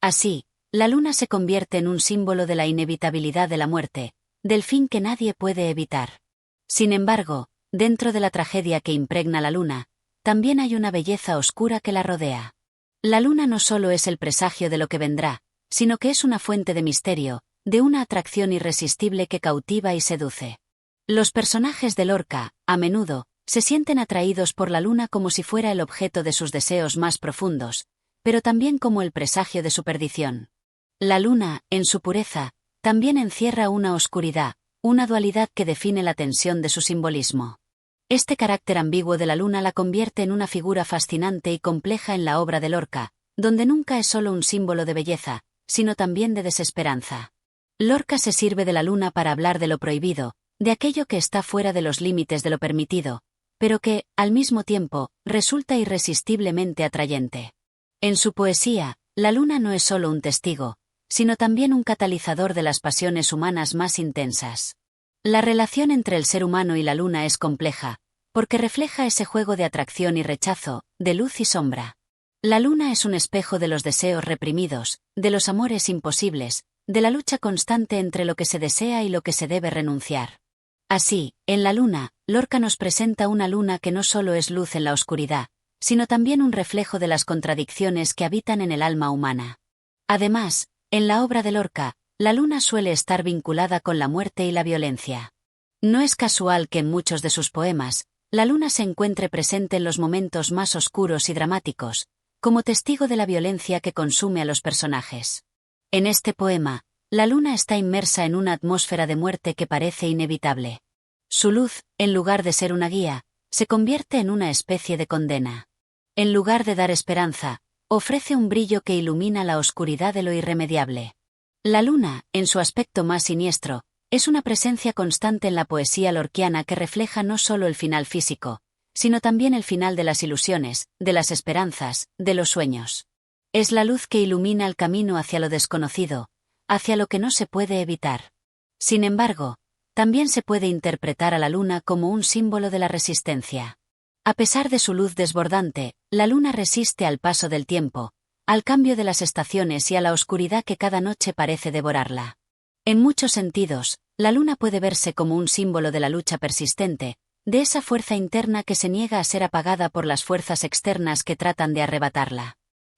S1: Así, la luna se convierte en un símbolo de la inevitabilidad de la muerte, del fin que nadie puede evitar. Sin embargo, dentro de la tragedia que impregna la luna, también hay una belleza oscura que la rodea. La luna no solo es el presagio de lo que vendrá, sino que es una fuente de misterio, de una atracción irresistible que cautiva y seduce. Los personajes de Lorca, a menudo, se sienten atraídos por la luna como si fuera el objeto de sus deseos más profundos, pero también como el presagio de su perdición. La luna, en su pureza, también encierra una oscuridad, una dualidad que define la tensión de su simbolismo. Este carácter ambiguo de la luna la convierte en una figura fascinante y compleja en la obra de Lorca, donde nunca es solo un símbolo de belleza, sino también de desesperanza. Lorca se sirve de la luna para hablar de lo prohibido, de aquello que está fuera de los límites de lo permitido, pero que, al mismo tiempo, resulta irresistiblemente atrayente. En su poesía, la luna no es solo un testigo, sino también un catalizador de las pasiones humanas más intensas. La relación entre el ser humano y la luna es compleja, porque refleja ese juego de atracción y rechazo, de luz y sombra. La luna es un espejo de los deseos reprimidos, de los amores imposibles, de la lucha constante entre lo que se desea y lo que se debe renunciar. Así, en la luna, Lorca nos presenta una luna que no solo es luz en la oscuridad, sino también un reflejo de las contradicciones que habitan en el alma humana. Además, en la obra de Lorca, la luna suele estar vinculada con la muerte y la violencia. No es casual que en muchos de sus poemas, la luna se encuentre presente en los momentos más oscuros y dramáticos, como testigo de la violencia que consume a los personajes. En este poema, la luna está inmersa en una atmósfera de muerte que parece inevitable. Su luz, en lugar de ser una guía, se convierte en una especie de condena. En lugar de dar esperanza, ofrece un brillo que ilumina la oscuridad de lo irremediable. La luna, en su aspecto más siniestro, es una presencia constante en la poesía lorquiana que refleja no solo el final físico, sino también el final de las ilusiones, de las esperanzas, de los sueños. Es la luz que ilumina el camino hacia lo desconocido, hacia lo que no se puede evitar. Sin embargo, también se puede interpretar a la luna como un símbolo de la resistencia. A pesar de su luz desbordante, la luna resiste al paso del tiempo, al cambio de las estaciones y a la oscuridad que cada noche parece devorarla. En muchos sentidos, la luna puede verse como un símbolo de la lucha persistente, de esa fuerza interna que se niega a ser apagada por las fuerzas externas que tratan de arrebatarla.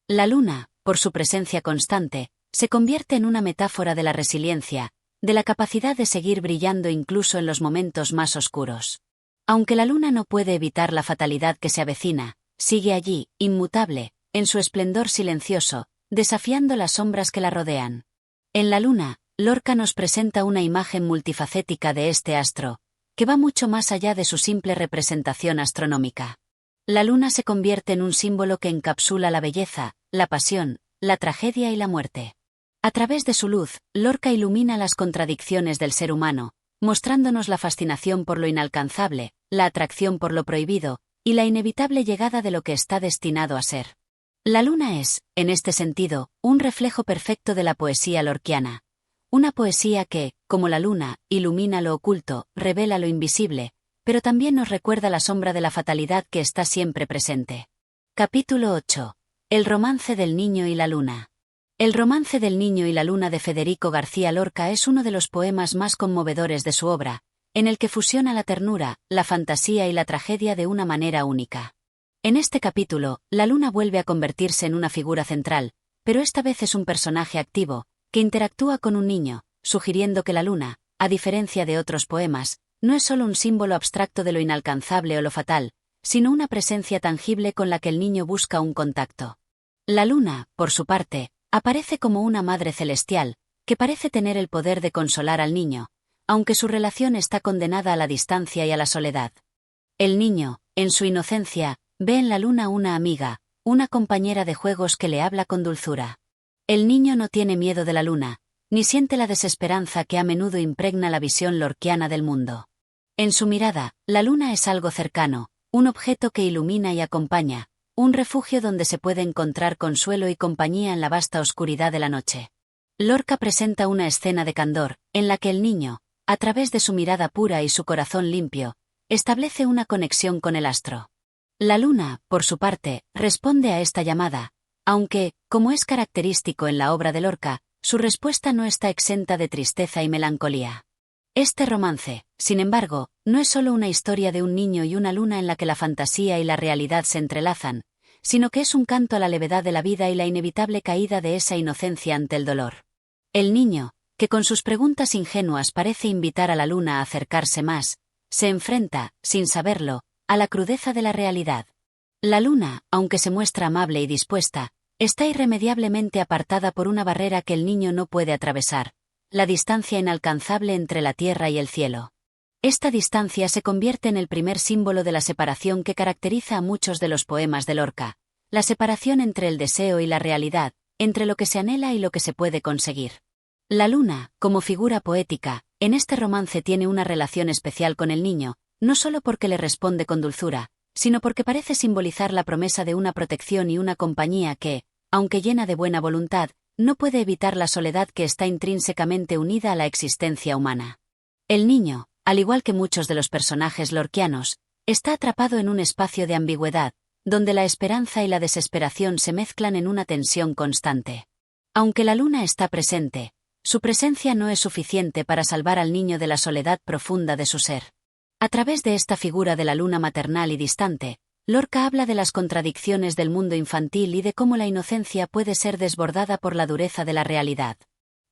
S1: La luna, por su presencia constante, se convierte en una metáfora de la resiliencia, de la capacidad de seguir brillando incluso en los momentos más oscuros. Aunque la luna no puede evitar la fatalidad que se avecina, sigue allí, inmutable, en su esplendor silencioso, desafiando las sombras que la rodean. En la luna, Lorca nos presenta una imagen multifacética de este astro, que va mucho más allá de su simple representación astronómica. La luna se convierte en un símbolo que encapsula la belleza, la pasión, la tragedia y la muerte. A través de su luz, Lorca ilumina las contradicciones del ser humano, mostrándonos la fascinación por lo inalcanzable, la atracción por lo prohibido, y la inevitable llegada de lo que está destinado a ser. La luna es, en este sentido, un reflejo perfecto de la poesía lorquiana. Una poesía que, como la luna, ilumina lo oculto, revela lo invisible, pero también nos recuerda la sombra de la fatalidad que está siempre presente. Capítulo 8. El romance del niño y la luna. El romance del niño y la luna de Federico García Lorca es uno de los poemas más conmovedores de su obra, en el que fusiona la ternura, la fantasía y la tragedia de una manera única. En este capítulo, la luna vuelve a convertirse en una figura central, pero esta vez es un personaje activo, que interactúa con un niño, sugiriendo que la luna, a diferencia de otros poemas, no es solo un símbolo abstracto de lo inalcanzable o lo fatal, sino una presencia tangible con la que el niño busca un contacto. La luna, por su parte, aparece como una madre celestial, que parece tener el poder de consolar al niño, aunque su relación está condenada a la distancia y a la soledad. El niño, en su inocencia, ve en la luna una amiga, una compañera de juegos que le habla con dulzura. El niño no tiene miedo de la luna, ni siente la desesperanza que a menudo impregna la visión lorquiana del mundo. En su mirada, la luna es algo cercano, un objeto que ilumina y acompaña, un refugio donde se puede encontrar consuelo y compañía en la vasta oscuridad de la noche. Lorca presenta una escena de candor, en la que el niño, a través de su mirada pura y su corazón limpio, establece una conexión con el astro. La luna, por su parte, responde a esta llamada, aunque, como es característico en la obra de Lorca, su respuesta no está exenta de tristeza y melancolía. Este romance, sin embargo, no es solo una historia de un niño y una luna en la que la fantasía y la realidad se entrelazan, sino que es un canto a la levedad de la vida y la inevitable caída de esa inocencia ante el dolor. El niño, que con sus preguntas ingenuas parece invitar a la luna a acercarse más, se enfrenta, sin saberlo, a la crudeza de la realidad. La luna, aunque se muestra amable y dispuesta, está irremediablemente apartada por una barrera que el niño no puede atravesar, la distancia inalcanzable entre la tierra y el cielo. Esta distancia se convierte en el primer símbolo de la separación que caracteriza a muchos de los poemas de Lorca, la separación entre el deseo y la realidad, entre lo que se anhela y lo que se puede conseguir. La luna, como figura poética, en este romance tiene una relación especial con el niño, no solo porque le responde con dulzura, sino porque parece simbolizar la promesa de una protección y una compañía que, aunque llena de buena voluntad, no puede evitar la soledad que está intrínsecamente unida a la existencia humana. El niño, al igual que muchos de los personajes lorquianos, está atrapado en un espacio de ambigüedad, donde la esperanza y la desesperación se mezclan en una tensión constante. Aunque la luna está presente, su presencia no es suficiente para salvar al niño de la soledad profunda de su ser. A través de esta figura de la luna maternal y distante, Lorca habla de las contradicciones del mundo infantil y de cómo la inocencia puede ser desbordada por la dureza de la realidad.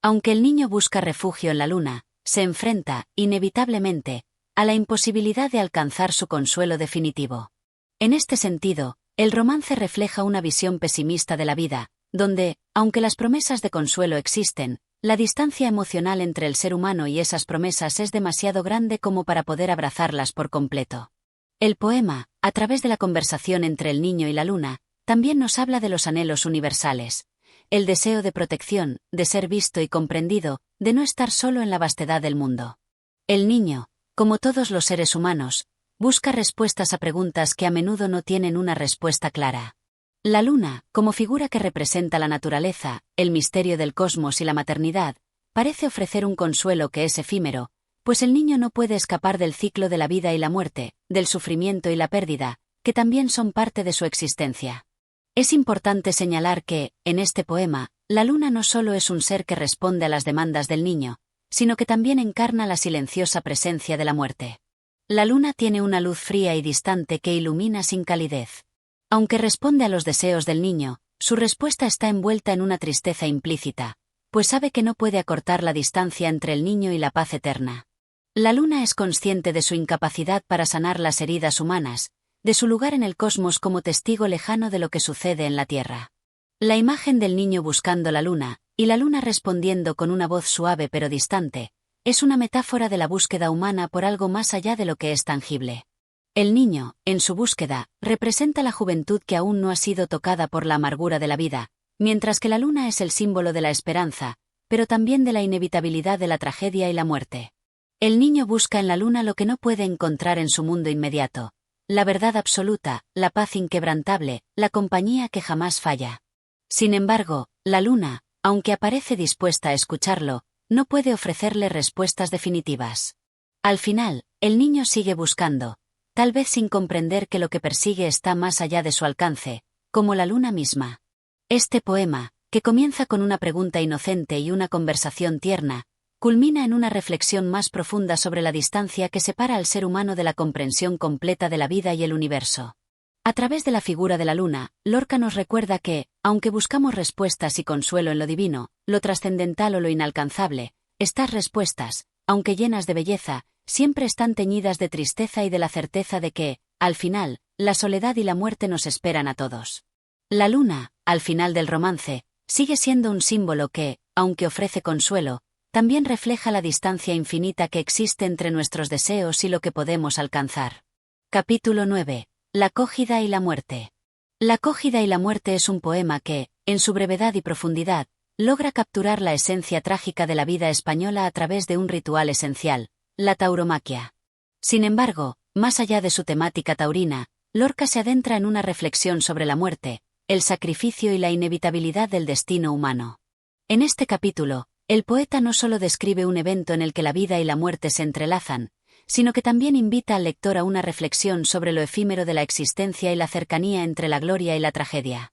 S1: Aunque el niño busca refugio en la luna, se enfrenta, inevitablemente, a la imposibilidad de alcanzar su consuelo definitivo. En este sentido, el romance refleja una visión pesimista de la vida, donde, aunque las promesas de consuelo existen, la distancia emocional entre el ser humano y esas promesas es demasiado grande como para poder abrazarlas por completo. El poema, a través de la conversación entre el niño y la luna, también nos habla de los anhelos universales. El deseo de protección, de ser visto y comprendido, de no estar solo en la vastedad del mundo. El niño, como todos los seres humanos, busca respuestas a preguntas que a menudo no tienen una respuesta clara. La luna, como figura que representa la naturaleza, el misterio del cosmos y la maternidad, parece ofrecer un consuelo que es efímero, pues el niño no puede escapar del ciclo de la vida y la muerte, del sufrimiento y la pérdida, que también son parte de su existencia. Es importante señalar que, en este poema, la luna no solo es un ser que responde a las demandas del niño, sino que también encarna la silenciosa presencia de la muerte. La luna tiene una luz fría y distante que ilumina sin calidez. Aunque responde a los deseos del niño, su respuesta está envuelta en una tristeza implícita, pues sabe que no puede acortar la distancia entre el niño y la paz eterna. La luna es consciente de su incapacidad para sanar las heridas humanas, de su lugar en el cosmos como testigo lejano de lo que sucede en la Tierra. La imagen del niño buscando la luna, y la luna respondiendo con una voz suave pero distante, es una metáfora de la búsqueda humana por algo más allá de lo que es tangible. El niño, en su búsqueda, representa la juventud que aún no ha sido tocada por la amargura de la vida, mientras que la luna es el símbolo de la esperanza, pero también de la inevitabilidad de la tragedia y la muerte. El niño busca en la luna lo que no puede encontrar en su mundo inmediato: la verdad absoluta, la paz inquebrantable, la compañía que jamás falla. Sin embargo, la luna, aunque aparece dispuesta a escucharlo, no puede ofrecerle respuestas definitivas. Al final, el niño sigue buscando, tal vez sin comprender que lo que persigue está más allá de su alcance, como la luna misma. Este poema, que comienza con una pregunta inocente y una conversación tierna, culmina en una reflexión más profunda sobre la distancia que separa al ser humano de la comprensión completa de la vida y el universo. A través de la figura de la luna, Lorca nos recuerda que, aunque buscamos respuestas y consuelo en lo divino, lo trascendental o lo inalcanzable, estas respuestas, aunque llenas de belleza, siempre están teñidas de tristeza y de la certeza de que, al final, la soledad y la muerte nos esperan a todos. La luna, al final del romance, sigue siendo un símbolo que, aunque ofrece consuelo, también refleja la distancia infinita que existe entre nuestros deseos y lo que podemos alcanzar. Capítulo 9. La cógida y la muerte. La cógida y la muerte es un poema que, en su brevedad y profundidad, logra capturar la esencia trágica de la vida española a través de un ritual esencial, la tauromaquia. Sin embargo, más allá de su temática taurina, Lorca se adentra en una reflexión sobre la muerte, el sacrificio y la inevitabilidad del destino humano. En este capítulo, el poeta no solo describe un evento en el que la vida y la muerte se entrelazan, sino que también invita al lector a una reflexión sobre lo efímero de la existencia y la cercanía entre la gloria y la tragedia.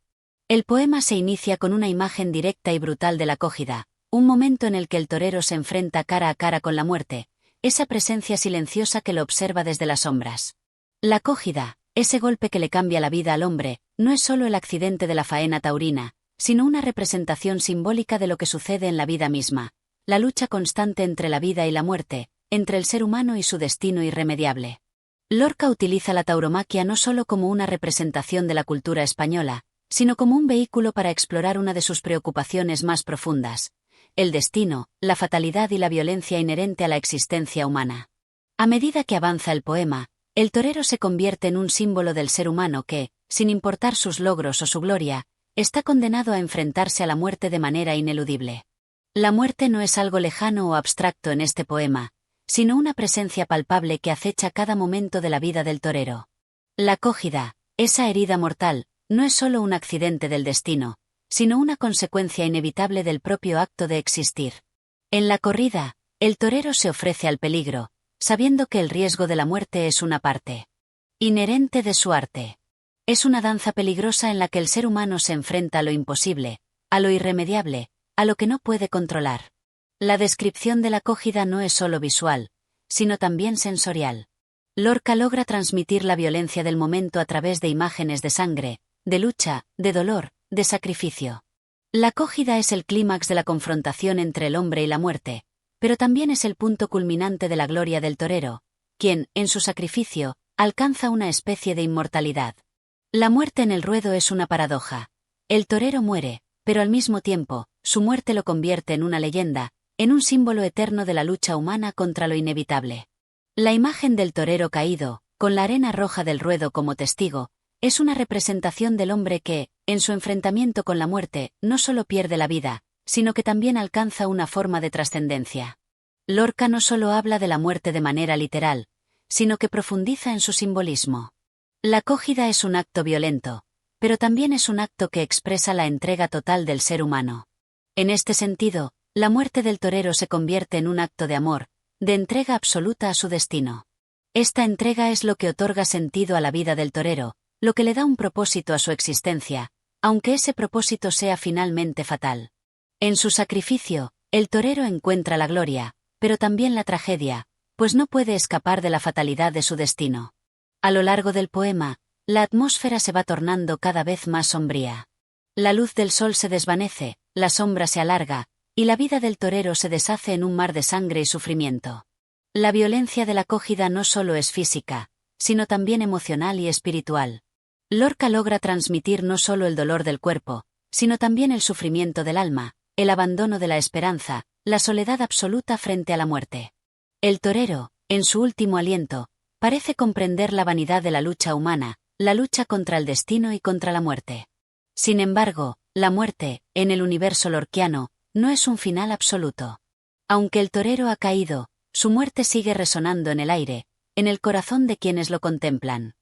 S1: El poema se inicia con una imagen directa y brutal de la cógida, un momento en el que el torero se enfrenta cara a cara con la muerte, esa presencia silenciosa que lo observa desde las sombras. La cógida, ese golpe que le cambia la vida al hombre, no es solo el accidente de la faena taurina, sino una representación simbólica de lo que sucede en la vida misma, la lucha constante entre la vida y la muerte, entre el ser humano y su destino irremediable. Lorca utiliza la tauromaquia no solo como una representación de la cultura española, sino como un vehículo para explorar una de sus preocupaciones más profundas: el destino, la fatalidad y la violencia inherente a la existencia humana. A medida que avanza el poema, el torero se convierte en un símbolo del ser humano que, sin importar sus logros o su gloria, está condenado a enfrentarse a la muerte de manera ineludible. La muerte no es algo lejano o abstracto en este poema, sino una presencia palpable que acecha cada momento de la vida del torero. La cogida, esa herida mortal, no es solo un accidente del destino, sino una consecuencia inevitable del propio acto de existir. En la corrida, el torero se ofrece al peligro, sabiendo que el riesgo de la muerte es una parte inherente de su arte. Es una danza peligrosa en la que el ser humano se enfrenta a lo imposible, a lo irremediable, a lo que no puede controlar. La descripción de la cogida no es solo visual, sino también sensorial. Lorca logra transmitir la violencia del momento a través de imágenes de sangre, de lucha, de dolor, de sacrificio. La cogida es el clímax de la confrontación entre el hombre y la muerte, pero también es el punto culminante de la gloria del torero, quien, en su sacrificio, alcanza una especie de inmortalidad. La muerte en el ruedo es una paradoja. El torero muere, pero al mismo tiempo, su muerte lo convierte en una leyenda, en un símbolo eterno de la lucha humana contra lo inevitable. La imagen del torero caído, con la arena roja del ruedo como testigo, es una representación del hombre que, en su enfrentamiento con la muerte, no solo pierde la vida, sino que también alcanza una forma de trascendencia. Lorca no solo habla de la muerte de manera literal, sino que profundiza en su simbolismo. La cogida es un acto violento, pero también es un acto que expresa la entrega total del ser humano. En este sentido, la muerte del torero se convierte en un acto de amor, de entrega absoluta a su destino. Esta entrega es lo que otorga sentido a la vida del torero, lo que le da un propósito a su existencia, aunque ese propósito sea finalmente fatal. En su sacrificio, el torero encuentra la gloria, pero también la tragedia, pues no puede escapar de la fatalidad de su destino. A lo largo del poema, la atmósfera se va tornando cada vez más sombría. La luz del sol se desvanece, la sombra se alarga, y la vida del torero se deshace en un mar de sangre y sufrimiento. La violencia de la cogida no solo es física, sino también emocional y espiritual. Lorca logra transmitir no solo el dolor del cuerpo, sino también el sufrimiento del alma, el abandono de la esperanza, la soledad absoluta frente a la muerte. El torero, en su último aliento, parece comprender la vanidad de la lucha humana, la lucha contra el destino y contra la muerte. Sin embargo, la muerte, en el universo lorquiano, no es un final absoluto. Aunque el torero ha caído, su muerte sigue resonando en el aire, en el corazón de quienes lo contemplan.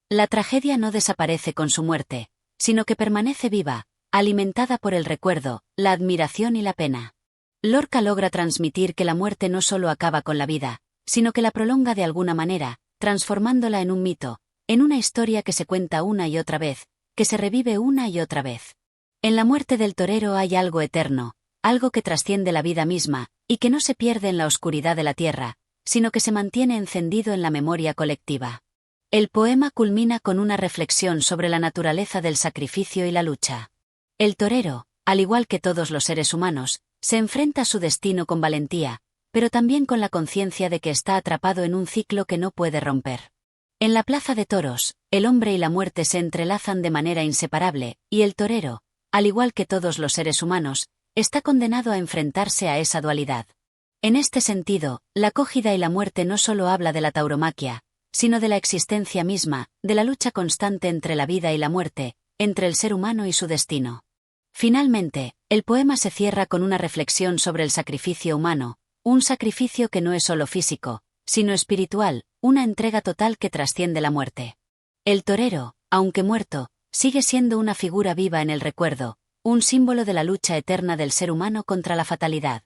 S1: La tragedia no desaparece con su muerte, sino que permanece viva, alimentada por el recuerdo, la admiración y la pena. Lorca logra transmitir que la muerte no solo acaba con la vida, sino que la prolonga de alguna manera, transformándola en un mito, en una historia que se cuenta una y otra vez, que se revive una y otra vez. En la muerte del torero hay algo eterno, algo que trasciende la vida misma, y que no se pierde en la oscuridad de la tierra, sino que se mantiene encendido en la memoria colectiva. El poema culmina con una reflexión sobre la naturaleza del sacrificio y la lucha. El torero, al igual que todos los seres humanos, se enfrenta a su destino con valentía, pero también con la conciencia de que está atrapado en un ciclo que no puede romper. En la plaza de toros, el hombre y la muerte se entrelazan de manera inseparable, y el torero, al igual que todos los seres humanos, está condenado a enfrentarse a esa dualidad. En este sentido, la cogida y la muerte no solo habla de la tauromaquia, sino de la existencia misma, de la lucha constante entre la vida y la muerte, entre el ser humano y su destino. Finalmente, el poema se cierra con una reflexión sobre el sacrificio humano, un sacrificio que no es solo físico, sino espiritual, una entrega total que trasciende la muerte. El torero, aunque muerto, sigue siendo una figura viva en el recuerdo, un símbolo de la lucha eterna del ser humano contra la fatalidad.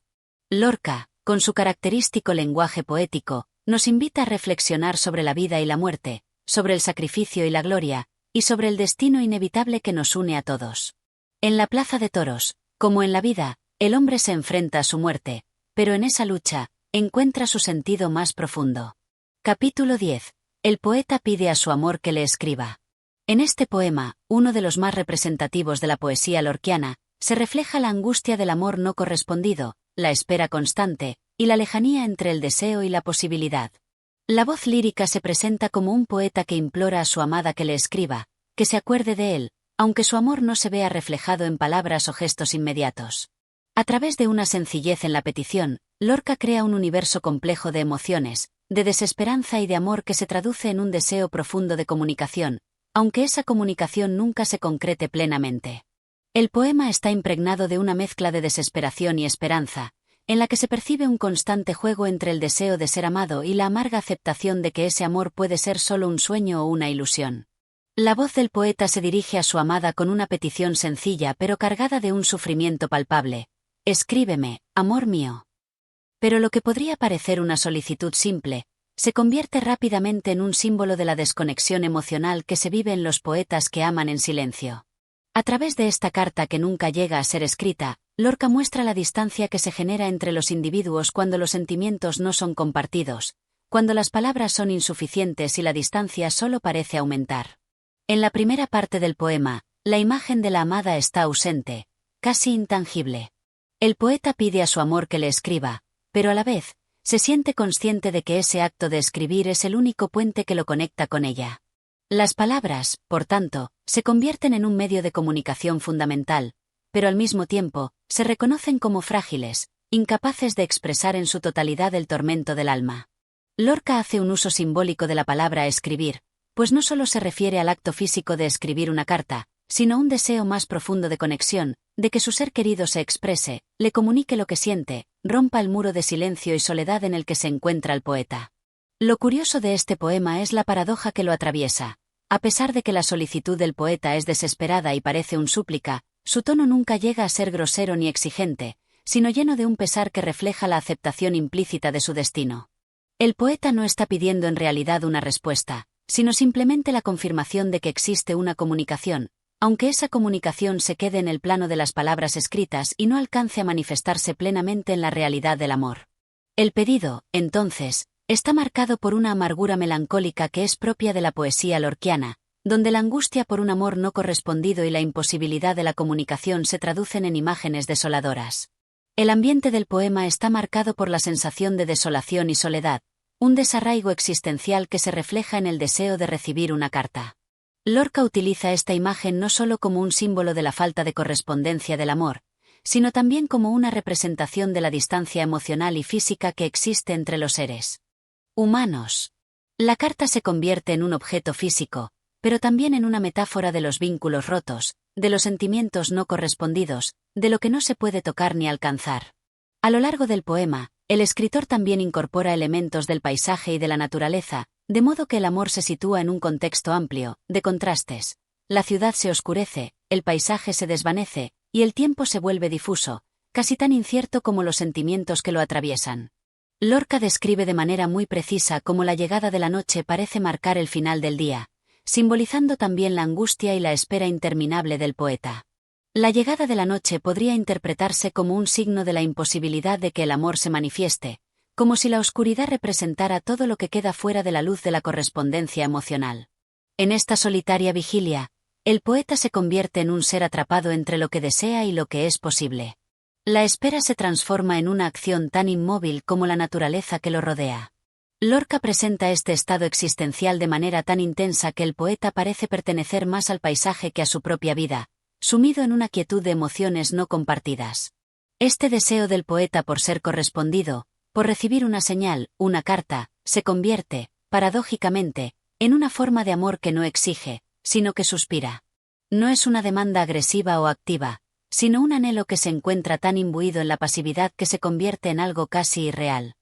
S1: Lorca, con su característico lenguaje poético, nos invita a reflexionar sobre la vida y la muerte, sobre el sacrificio y la gloria, y sobre el destino inevitable que nos une a todos. En la plaza de toros, como en la vida, el hombre se enfrenta a su muerte, pero en esa lucha, encuentra su sentido más profundo. Capítulo 10. El poeta pide a su amor que le escriba. En este poema, uno de los más representativos de la poesía lorquiana, se refleja la angustia del amor no correspondido, la espera constante, y la lejanía entre el deseo y la posibilidad. La voz lírica se presenta como un poeta que implora a su amada que le escriba, que se acuerde de él, aunque su amor no se vea reflejado en palabras o gestos inmediatos. A través de una sencillez en la petición, Lorca crea un universo complejo de emociones, de desesperanza y de amor que se traduce en un deseo profundo de comunicación, aunque esa comunicación nunca se concrete plenamente. El poema está impregnado de una mezcla de desesperación y esperanza, en la que se percibe un constante juego entre el deseo de ser amado y la amarga aceptación de que ese amor puede ser solo un sueño o una ilusión. La voz del poeta se dirige a su amada con una petición sencilla pero cargada de un sufrimiento palpable: escríbeme, amor mío. Pero lo que podría parecer una solicitud simple, se convierte rápidamente en un símbolo de la desconexión emocional que se vive en los poetas que aman en silencio. A través de esta carta que nunca llega a ser escrita, Lorca muestra la distancia que se genera entre los individuos cuando los sentimientos no son compartidos, cuando las palabras son insuficientes y la distancia solo parece aumentar. En la primera parte del poema, la imagen de la amada está ausente, casi intangible. El poeta pide a su amor que le escriba, pero a la vez, se siente consciente de que ese acto de escribir es el único puente que lo conecta con ella. Las palabras, por tanto, se convierten en un medio de comunicación fundamental, pero al mismo tiempo, se reconocen como frágiles, incapaces de expresar en su totalidad el tormento del alma. Lorca hace un uso simbólico de la palabra escribir, pues no solo se refiere al acto físico de escribir una carta, sino un deseo más profundo de conexión, de que su ser querido se exprese, le comunique lo que siente, rompa el muro de silencio y soledad en el que se encuentra el poeta. Lo curioso de este poema es la paradoja que lo atraviesa. A pesar de que la solicitud del poeta es desesperada y parece un súplica, su tono nunca llega a ser grosero ni exigente, sino lleno de un pesar que refleja la aceptación implícita de su destino. El poeta no está pidiendo en realidad una respuesta, sino simplemente la confirmación de que existe una comunicación, aunque esa comunicación se quede en el plano de las palabras escritas y no alcance a manifestarse plenamente en la realidad del amor. El pedido, entonces, está marcado por una amargura melancólica que es propia de la poesía lorquiana, donde la angustia por un amor no correspondido y la imposibilidad de la comunicación se traducen en imágenes desoladoras. El ambiente del poema está marcado por la sensación de desolación y soledad, un desarraigo existencial que se refleja en el deseo de recibir una carta. Lorca utiliza esta imagen no solo como un símbolo de la falta de correspondencia del amor, sino también como una representación de la distancia emocional y física que existe entre los seres humanos. La carta se convierte en un objeto físico, pero también en una metáfora de los vínculos rotos, de los sentimientos no correspondidos, de lo que no se puede tocar ni alcanzar. A lo largo del poema, el escritor también incorpora elementos del paisaje y de la naturaleza, de modo que el amor se sitúa en un contexto amplio, de contrastes. La ciudad se oscurece, el paisaje se desvanece, y el tiempo se vuelve difuso, casi tan incierto como los sentimientos que lo atraviesan. Lorca describe de manera muy precisa cómo la llegada de la noche parece marcar el final del día, simbolizando también la angustia y la espera interminable del poeta. La llegada de la noche podría interpretarse como un signo de la imposibilidad de que el amor se manifieste, como si la oscuridad representara todo lo que queda fuera de la luz de la correspondencia emocional. En esta solitaria vigilia, el poeta se convierte en un ser atrapado entre lo que desea y lo que es posible. La espera se transforma en una acción tan inmóvil como la naturaleza que lo rodea. Lorca presenta este estado existencial de manera tan intensa que el poeta parece pertenecer más al paisaje que a su propia vida, sumido en una quietud de emociones no compartidas. Este deseo del poeta por ser correspondido, por recibir una señal, una carta, se convierte, paradójicamente, en una forma de amor que no exige, sino que suspira. No es una demanda agresiva o activa, sino un anhelo que se encuentra tan imbuido en la pasividad que se convierte en algo casi irreal.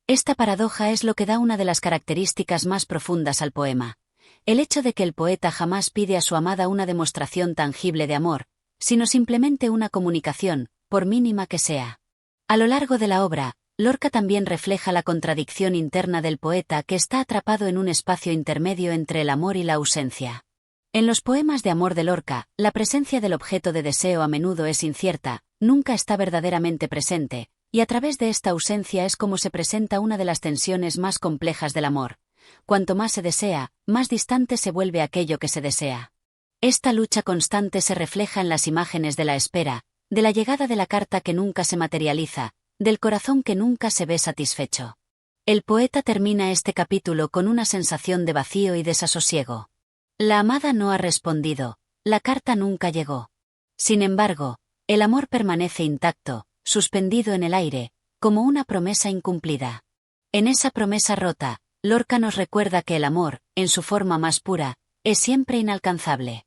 S1: Esta paradoja es lo que da una de las características más profundas al poema. El hecho de que el poeta jamás pide a su amada una demostración tangible de amor, sino simplemente una comunicación, por mínima que sea. A lo largo de la obra, Lorca también refleja la contradicción interna del poeta que está atrapado en un espacio intermedio entre el amor y la ausencia. En los poemas de amor de Lorca, la presencia del objeto de deseo a menudo es incierta, nunca está verdaderamente presente, y a través de esta ausencia es como se presenta una de las tensiones más complejas del amor. Cuanto más se desea, más distante se vuelve aquello que se desea. Esta lucha constante se refleja en las imágenes de la espera, de la llegada de la carta que nunca se materializa, del corazón que nunca se ve satisfecho. El poeta termina este capítulo con una sensación de vacío y desasosiego. La amada no ha respondido, la carta nunca llegó. Sin embargo, el amor permanece intacto, suspendido en el aire, como una promesa incumplida. En esa promesa rota, Lorca nos recuerda que el amor, en su forma más pura, es siempre inalcanzable.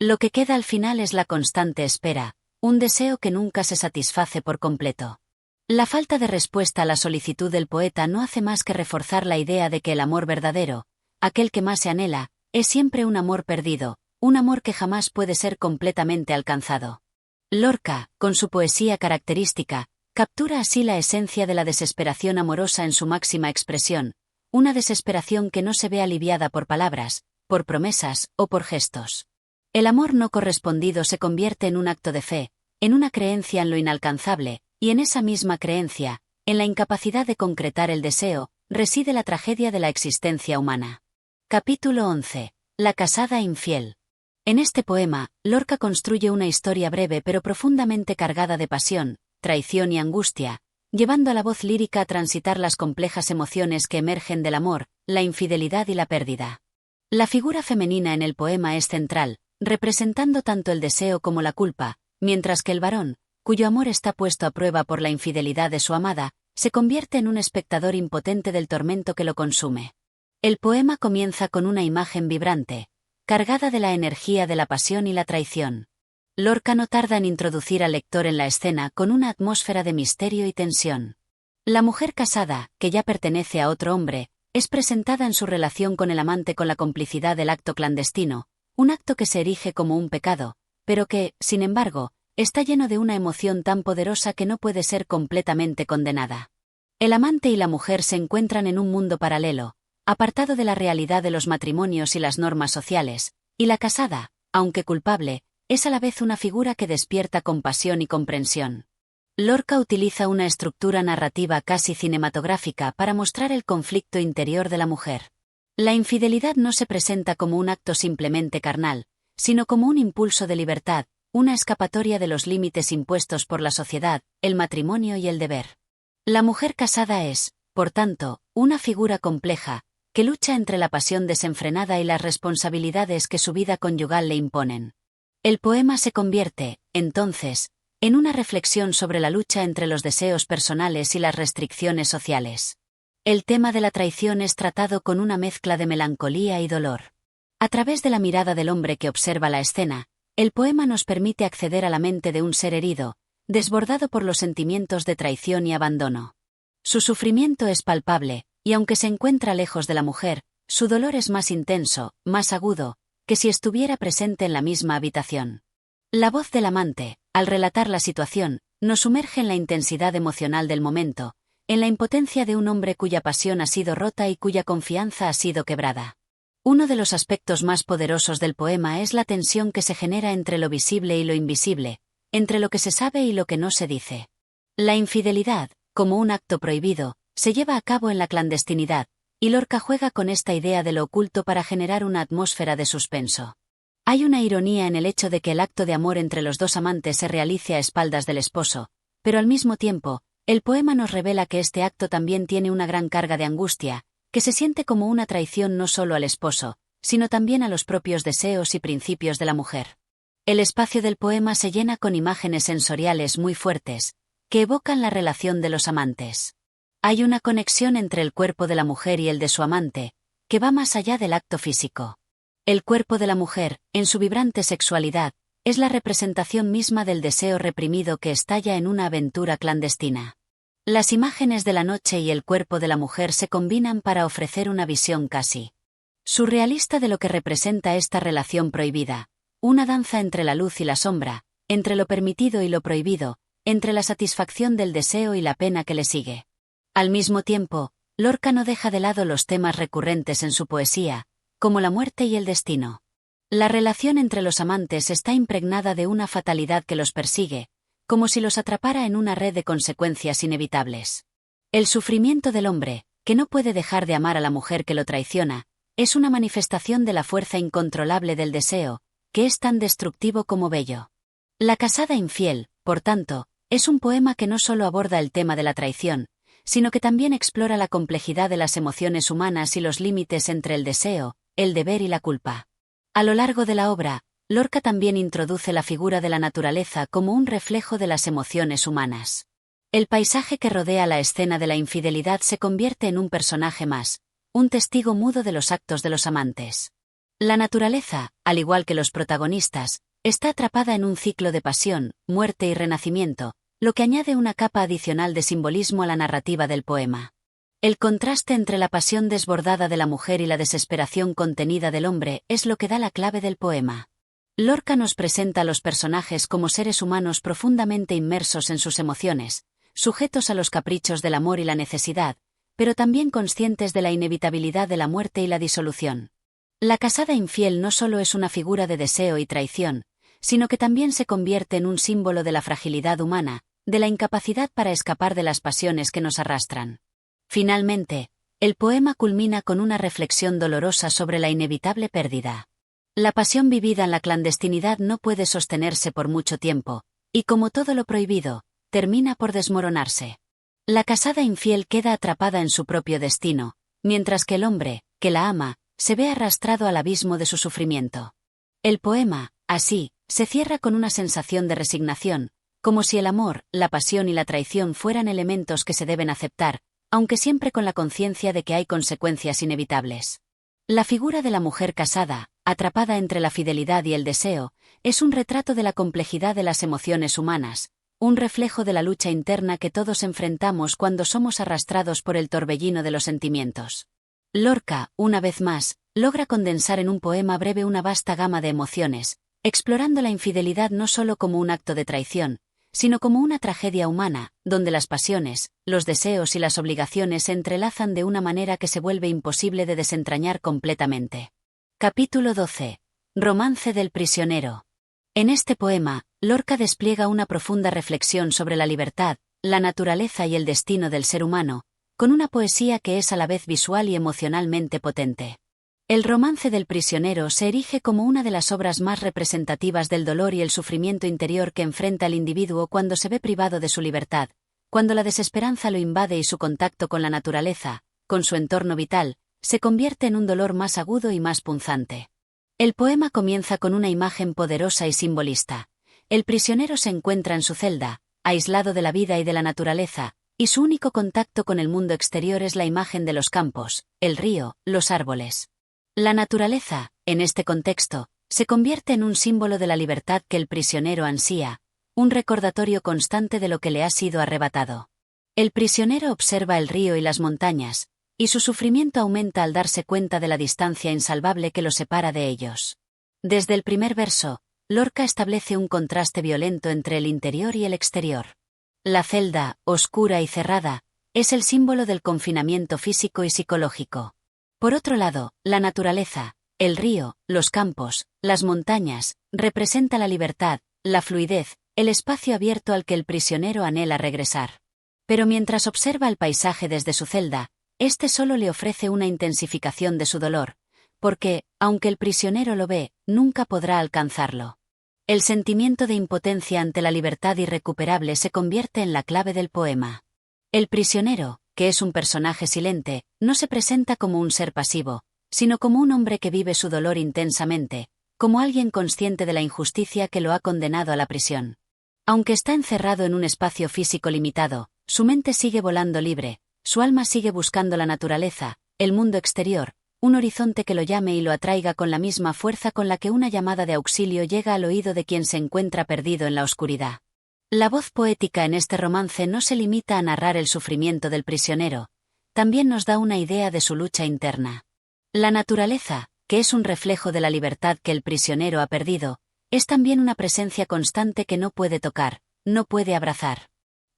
S1: Lo que queda al final es la constante espera, un deseo que nunca se satisface por completo. La falta de respuesta a la solicitud del poeta no hace más que reforzar la idea de que el amor verdadero, aquel que más se anhela, es siempre un amor perdido, un amor que jamás puede ser completamente alcanzado. Lorca, con su poesía característica, captura así la esencia de la desesperación amorosa en su máxima expresión, una desesperación que no se ve aliviada por palabras, por promesas o por gestos. El amor no correspondido se convierte en un acto de fe, en una creencia en lo inalcanzable, y en esa misma creencia, en la incapacidad de concretar el deseo, reside la tragedia de la existencia humana. Capítulo 11. La casada infiel. En este poema, Lorca construye una historia breve pero profundamente cargada de pasión, traición y angustia, llevando a la voz lírica a transitar las complejas emociones que emergen del amor, la infidelidad y la pérdida. La figura femenina en el poema es central, representando tanto el deseo como la culpa, mientras que el varón, cuyo amor está puesto a prueba por la infidelidad de su amada, se convierte en un espectador impotente del tormento que lo consume. El poema comienza con una imagen vibrante, cargada de la energía de la pasión y la traición. Lorca no tarda en introducir al lector en la escena con una atmósfera de misterio y tensión. La mujer casada, que ya pertenece a otro hombre, es presentada en su relación con el amante con la complicidad del acto clandestino, un acto que se erige como un pecado, pero que, sin embargo, está lleno de una emoción tan poderosa que no puede ser completamente condenada. El amante y la mujer se encuentran en un mundo paralelo, apartado de la realidad de los matrimonios y las normas sociales, y la casada, aunque culpable, es a la vez una figura que despierta compasión y comprensión. Lorca utiliza una estructura narrativa casi cinematográfica para mostrar el conflicto interior de la mujer. La infidelidad no se presenta como un acto simplemente carnal, sino como un impulso de libertad, una escapatoria de los límites impuestos por la sociedad, el matrimonio y el deber. La mujer casada es, por tanto, una figura compleja, que lucha entre la pasión desenfrenada y las responsabilidades que su vida conyugal le imponen. El poema se convierte, entonces, en una reflexión sobre la lucha entre los deseos personales y las restricciones sociales. El tema de la traición es tratado con una mezcla de melancolía y dolor. A través de la mirada del hombre que observa la escena, el poema nos permite acceder a la mente de un ser herido, desbordado por los sentimientos de traición y abandono. Su sufrimiento es palpable, y aunque se encuentra lejos de la mujer, su dolor es más intenso, más agudo, que si estuviera presente en la misma habitación. La voz del amante, al relatar la situación, nos sumerge en la intensidad emocional del momento, en la impotencia de un hombre cuya pasión ha sido rota y cuya confianza ha sido quebrada. Uno de los aspectos más poderosos del poema es la tensión que se genera entre lo visible y lo invisible, entre lo que se sabe y lo que no se dice. La infidelidad, como un acto prohibido, se lleva a cabo en la clandestinidad, y Lorca juega con esta idea de lo oculto para generar una atmósfera de suspenso. Hay una ironía en el hecho de que el acto de amor entre los dos amantes se realice a espaldas del esposo, pero al mismo tiempo, el poema nos revela que este acto también tiene una gran carga de angustia, que se siente como una traición no solo al esposo, sino también a los propios deseos y principios de la mujer. El espacio del poema se llena con imágenes sensoriales muy fuertes, que evocan la relación de los amantes. Hay una conexión entre el cuerpo de la mujer y el de su amante, que va más allá del acto físico. El cuerpo de la mujer, en su vibrante sexualidad, es la representación misma del deseo reprimido que estalla en una aventura clandestina. Las imágenes de la noche y el cuerpo de la mujer se combinan para ofrecer una visión casi surrealista de lo que representa esta relación prohibida, una danza entre la luz y la sombra, entre lo permitido y lo prohibido, entre la satisfacción del deseo y la pena que le sigue. Al mismo tiempo, Lorca no deja de lado los temas recurrentes en su poesía, como la muerte y el destino. La relación entre los amantes está impregnada de una fatalidad que los persigue, como si los atrapara en una red de consecuencias inevitables. El sufrimiento del hombre, que no puede dejar de amar a la mujer que lo traiciona, es una manifestación de la fuerza incontrolable del deseo, que es tan destructivo como bello. La casada infiel, por tanto, es un poema que no solo aborda el tema de la traición, sino que también explora la complejidad de las emociones humanas y los límites entre el deseo, el deber y la culpa. A lo largo de la obra, Lorca también introduce la figura de la naturaleza como un reflejo de las emociones humanas. El paisaje que rodea la escena de la infidelidad se convierte en un personaje más, un testigo mudo de los actos de los amantes. La naturaleza, al igual que los protagonistas, está atrapada en un ciclo de pasión, muerte y renacimiento, lo que añade una capa adicional de simbolismo a la narrativa del poema. El contraste entre la pasión desbordada de la mujer y la desesperación contenida del hombre es lo que da la clave del poema. Lorca nos presenta a los personajes como seres humanos profundamente inmersos en sus emociones, sujetos a los caprichos del amor y la necesidad, pero también conscientes de la inevitabilidad de la muerte y la disolución. La casada infiel no solo es una figura de deseo y traición, sino que también se convierte en un símbolo de la fragilidad humana, de la incapacidad para escapar de las pasiones que nos arrastran. Finalmente, el poema culmina con una reflexión dolorosa sobre la inevitable pérdida. La pasión vivida en la clandestinidad no puede sostenerse por mucho tiempo, y como todo lo prohibido, termina por desmoronarse. La casada infiel queda atrapada en su propio destino, mientras que el hombre, que la ama, se ve arrastrado al abismo de su sufrimiento. El poema, así, se cierra con una sensación de resignación, como si el amor, la pasión y la traición fueran elementos que se deben aceptar, aunque siempre con la conciencia de que hay consecuencias inevitables. La figura de la mujer casada, atrapada entre la fidelidad y el deseo, es un retrato de la complejidad de las emociones humanas, un reflejo de la lucha interna que todos enfrentamos cuando somos arrastrados por el torbellino de los sentimientos. Lorca, una vez más, logra condensar en un poema breve una vasta gama de emociones, explorando la infidelidad no solo como un acto de traición, sino como una tragedia humana, donde las pasiones, los deseos y las obligaciones se entrelazan de una manera que se vuelve imposible de desentrañar completamente. Capítulo 12. Romance del prisionero. En este poema, Lorca despliega una profunda reflexión sobre la libertad, la naturaleza y el destino del ser humano, con una poesía que es a la vez visual y emocionalmente potente. El romance del prisionero se erige como una de las obras más representativas del dolor y el sufrimiento interior que enfrenta el individuo cuando se ve privado de su libertad, cuando la desesperanza lo invade y su contacto con la naturaleza, con su entorno vital, se convierte en un dolor más agudo y más punzante. El poema comienza con una imagen poderosa y simbolista. El prisionero se encuentra en su celda, aislado de la vida y de la naturaleza, y su único contacto con el mundo exterior es la imagen de los campos, el río, los árboles. La naturaleza, en este contexto, se convierte en un símbolo de la libertad que el prisionero ansía, un recordatorio constante de lo que le ha sido arrebatado. El prisionero observa el río y las montañas, y su sufrimiento aumenta al darse cuenta de la distancia insalvable que lo separa de ellos. Desde el primer verso, Lorca establece un contraste violento entre el interior y el exterior. La celda, oscura y cerrada, es el símbolo del confinamiento físico y psicológico. Por otro lado, la naturaleza, el río, los campos, las montañas, representa la libertad, la fluidez, el espacio abierto al que el prisionero anhela regresar. Pero mientras observa el paisaje desde su celda, este solo le ofrece una intensificación de su dolor, porque, aunque el prisionero lo ve, nunca podrá alcanzarlo. El sentimiento de impotencia ante la libertad irrecuperable se convierte en la clave del poema. El prisionero, que es un personaje silente, no se presenta como un ser pasivo, sino como un hombre que vive su dolor intensamente, como alguien consciente de la injusticia que lo ha condenado a la prisión. Aunque está encerrado en un espacio físico limitado, su mente sigue volando libre, su alma sigue buscando la naturaleza, el mundo exterior, un horizonte que lo llame y lo atraiga con la misma fuerza con la que una llamada de auxilio llega al oído de quien se encuentra perdido en la oscuridad. La voz poética en este romance no se limita a narrar el sufrimiento del prisionero, también nos da una idea de su lucha interna. La naturaleza, que es un reflejo de la libertad que el prisionero ha perdido, es también una presencia constante que no puede tocar, no puede abrazar.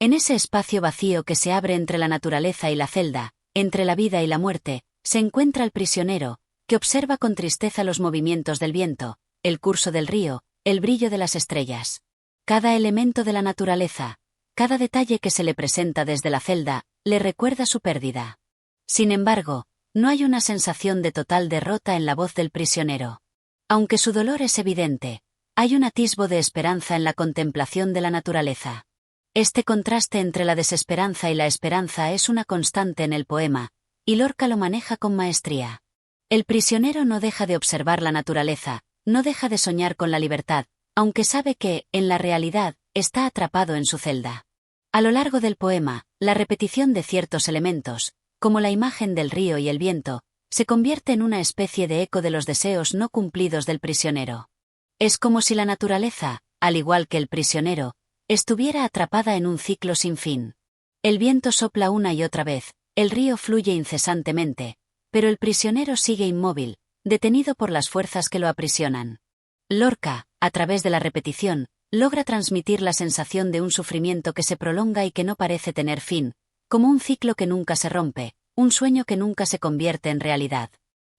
S1: En ese espacio vacío que se abre entre la naturaleza y la celda, entre la vida y la muerte, se encuentra el prisionero, que observa con tristeza los movimientos del viento, el curso del río, el brillo de las estrellas. Cada elemento de la naturaleza, cada detalle que se le presenta desde la celda, le recuerda su pérdida. Sin embargo, no hay una sensación de total derrota en la voz del prisionero. Aunque su dolor es evidente, hay un atisbo de esperanza en la contemplación de la naturaleza. Este contraste entre la desesperanza y la esperanza es una constante en el poema, y Lorca lo maneja con maestría. El prisionero no deja de observar la naturaleza, no deja de soñar con la libertad, aunque sabe que, en la realidad, está atrapado en su celda. A lo largo del poema, la repetición de ciertos elementos, como la imagen del río y el viento, se convierte en una especie de eco de los deseos no cumplidos del prisionero. Es como si la naturaleza, al igual que el prisionero, estuviera atrapada en un ciclo sin fin. El viento sopla una y otra vez, el río fluye incesantemente, pero el prisionero sigue inmóvil, detenido por las fuerzas que lo aprisionan. Lorca, a través de la repetición, logra transmitir la sensación de un sufrimiento que se prolonga y que no parece tener fin, como un ciclo que nunca se rompe, un sueño que nunca se convierte en realidad.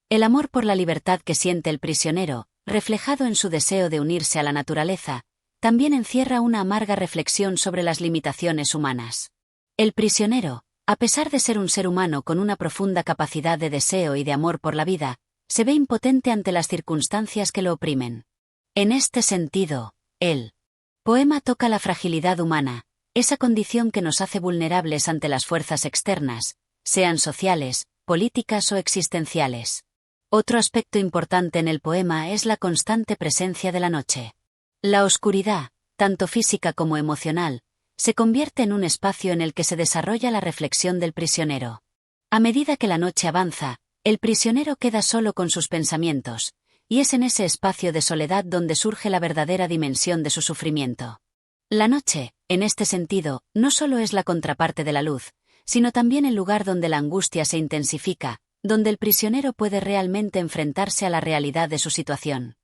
S1: El amor por la libertad que siente el prisionero, reflejado en su deseo de unirse a la naturaleza, también encierra una amarga reflexión sobre las limitaciones humanas. El prisionero, a pesar de ser un ser humano con una profunda capacidad de deseo y de amor por la vida, se ve impotente ante las circunstancias que lo oprimen. En este sentido, el poema toca la fragilidad humana, esa condición que nos hace vulnerables ante las fuerzas externas, sean sociales, políticas o existenciales. Otro aspecto importante en el poema es la constante presencia de la noche. La oscuridad, tanto física como emocional, se convierte en un espacio en el que se desarrolla la reflexión del prisionero. A medida que la noche avanza, el prisionero queda solo con sus pensamientos, y es en ese espacio de soledad donde surge la verdadera dimensión de su sufrimiento. La noche, en este sentido, no solo es la contraparte de la luz, sino también el lugar donde la angustia se intensifica, donde el prisionero puede realmente enfrentarse a la realidad de su situación.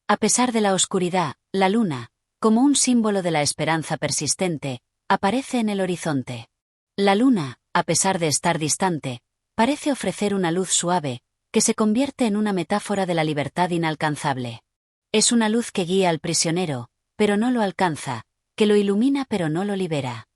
S1: A pesar de la oscuridad, la luna, como un símbolo de la esperanza persistente, aparece en el horizonte. La luna, a pesar de estar distante, parece ofrecer una luz suave, que se convierte en una metáfora de la libertad inalcanzable. Es una luz que guía al prisionero, pero no lo alcanza, que lo ilumina pero no lo libera.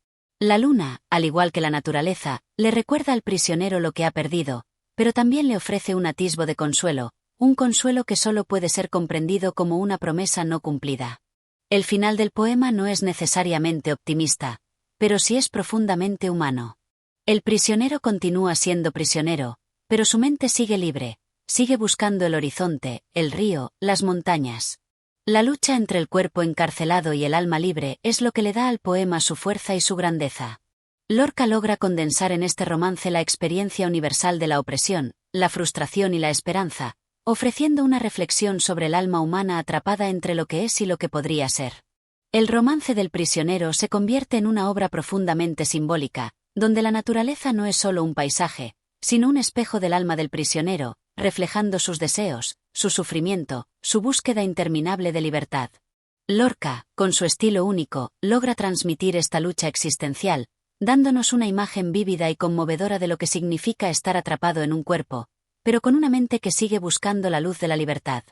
S1: La luna, al igual que la naturaleza, le recuerda al prisionero lo que ha perdido, pero también le ofrece un atisbo de consuelo, un consuelo que solo puede ser comprendido como una promesa no cumplida. El final del poema no es necesariamente optimista, pero sí es profundamente humano. El prisionero continúa siendo prisionero, pero su mente sigue libre, sigue buscando el horizonte, el río, las montañas. La lucha entre el cuerpo encarcelado y el alma libre es lo que le da al poema su fuerza y su grandeza. Lorca logra condensar en este romance la experiencia universal de la opresión, la frustración y la esperanza, ofreciendo una reflexión sobre el alma humana atrapada entre lo que es y lo que podría ser. El romance del prisionero se convierte en una obra profundamente simbólica, donde la naturaleza no es solo un paisaje, sino un espejo del alma del prisionero, reflejando sus deseos, su sufrimiento, su búsqueda interminable de libertad. Lorca, con su estilo único, logra transmitir esta lucha existencial, dándonos una imagen vívida y conmovedora de lo que significa estar atrapado en un cuerpo, pero con una mente que sigue buscando la luz de la libertad.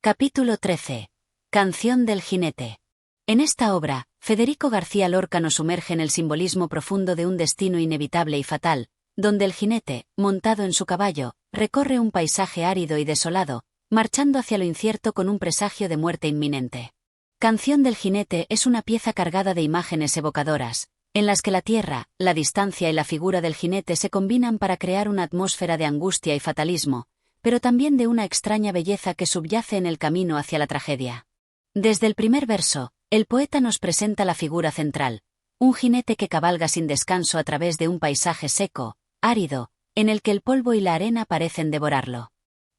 S1: Capítulo 13. Canción del jinete. En esta obra, Federico García Lorca nos sumerge en el simbolismo profundo de un destino inevitable y fatal, donde el jinete, montado en su caballo, recorre un paisaje árido y desolado, marchando hacia lo incierto con un presagio de muerte inminente. Canción del jinete es una pieza cargada de imágenes evocadoras, en las que la tierra, la distancia y la figura del jinete se combinan para crear una atmósfera de angustia y fatalismo, pero también de una extraña belleza que subyace en el camino hacia la tragedia. Desde el primer verso, el poeta nos presenta la figura central, un jinete que cabalga sin descanso a través de un paisaje seco, árido, en el que el polvo y la arena parecen devorarlo.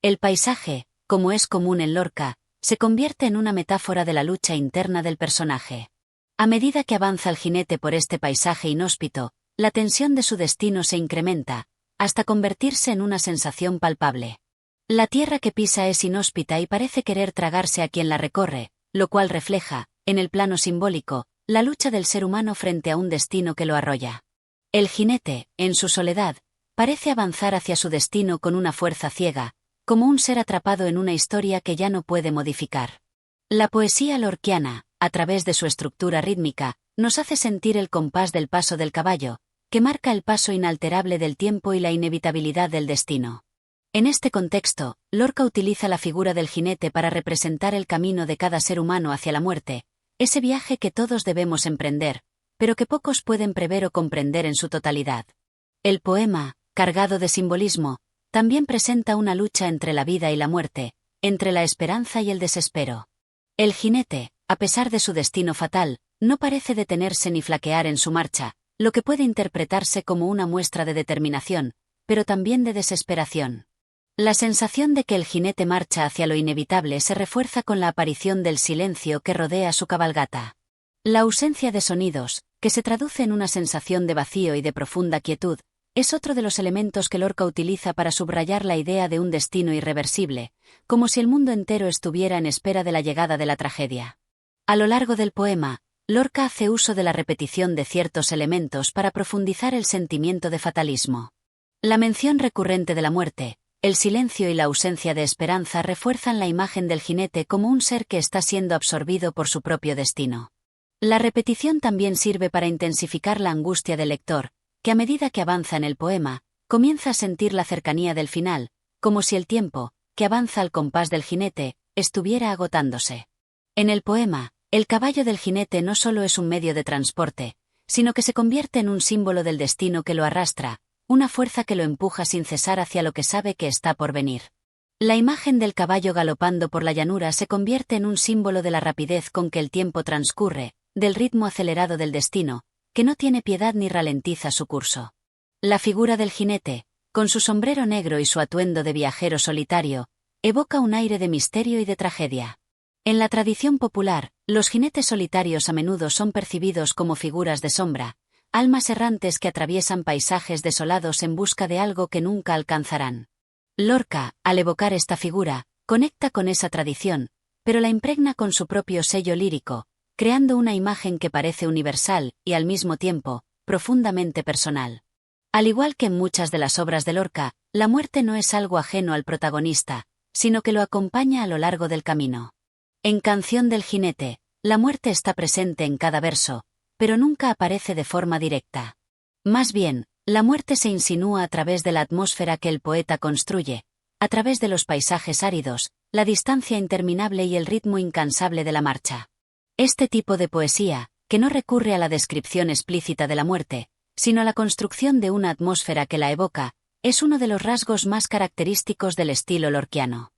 S1: El paisaje, como es común en Lorca, se convierte en una metáfora de la lucha interna del personaje. A medida que avanza el jinete por este paisaje inhóspito, la tensión de su destino se incrementa, hasta convertirse en una sensación palpable. La tierra que pisa es inhóspita y parece querer tragarse a quien la recorre, lo cual refleja, en el plano simbólico, la lucha del ser humano frente a un destino que lo arrolla. El jinete, en su soledad, parece avanzar hacia su destino con una fuerza ciega, como un ser atrapado en una historia que ya no puede modificar. La poesía lorquiana, a través de su estructura rítmica, nos hace sentir el compás del paso del caballo, que marca el paso inalterable del tiempo y la inevitabilidad del destino. En este contexto, Lorca utiliza la figura del jinete para representar el camino de cada ser humano hacia la muerte, ese viaje que todos debemos emprender, pero que pocos pueden prever o comprender en su totalidad. El poema, cargado de simbolismo, también presenta una lucha entre la vida y la muerte, entre la esperanza y el desespero. El jinete, a pesar de su destino fatal, no parece detenerse ni flaquear en su marcha, lo que puede interpretarse como una muestra de determinación, pero también de desesperación. La sensación de que el jinete marcha hacia lo inevitable se refuerza con la aparición del silencio que rodea su cabalgata. La ausencia de sonidos, que se traduce en una sensación de vacío y de profunda quietud, es otro de los elementos que Lorca utiliza para subrayar la idea de un destino irreversible, como si el mundo entero estuviera en espera de la llegada de la tragedia. A lo largo del poema, Lorca hace uso de la repetición de ciertos elementos para profundizar el sentimiento de fatalismo. La mención recurrente de la muerte, el silencio y la ausencia de esperanza refuerzan la imagen del jinete como un ser que está siendo absorbido por su propio destino. La repetición también sirve para intensificar la angustia del lector, que a medida que avanza en el poema, comienza a sentir la cercanía del final, como si el tiempo, que avanza al compás del jinete, estuviera agotándose. En el poema, el caballo del jinete no solo es un medio de transporte, sino que se convierte en un símbolo del destino que lo arrastra, una fuerza que lo empuja sin cesar hacia lo que sabe que está por venir. La imagen del caballo galopando por la llanura se convierte en un símbolo de la rapidez con que el tiempo transcurre, del ritmo acelerado del destino, que no tiene piedad ni ralentiza su curso. La figura del jinete, con su sombrero negro y su atuendo de viajero solitario, evoca un aire de misterio y de tragedia. En la tradición popular, los jinetes solitarios a menudo son percibidos como figuras de sombra, almas errantes que atraviesan paisajes desolados en busca de algo que nunca alcanzarán. Lorca, al evocar esta figura, conecta con esa tradición, pero la impregna con su propio sello lírico, creando una imagen que parece universal y, al mismo tiempo, profundamente personal. Al igual que en muchas de las obras de Lorca, la muerte no es algo ajeno al protagonista, sino que lo acompaña a lo largo del camino. En Canción del jinete, la muerte está presente en cada verso, pero nunca aparece de forma directa. Más bien, la muerte se insinúa a través de la atmósfera que el poeta construye, a través de los paisajes áridos, la distancia interminable y el ritmo incansable de la marcha. Este tipo de poesía, que no recurre a la descripción explícita de la muerte, sino a la construcción de una atmósfera que la evoca, es uno de los rasgos más característicos del estilo lorquiano.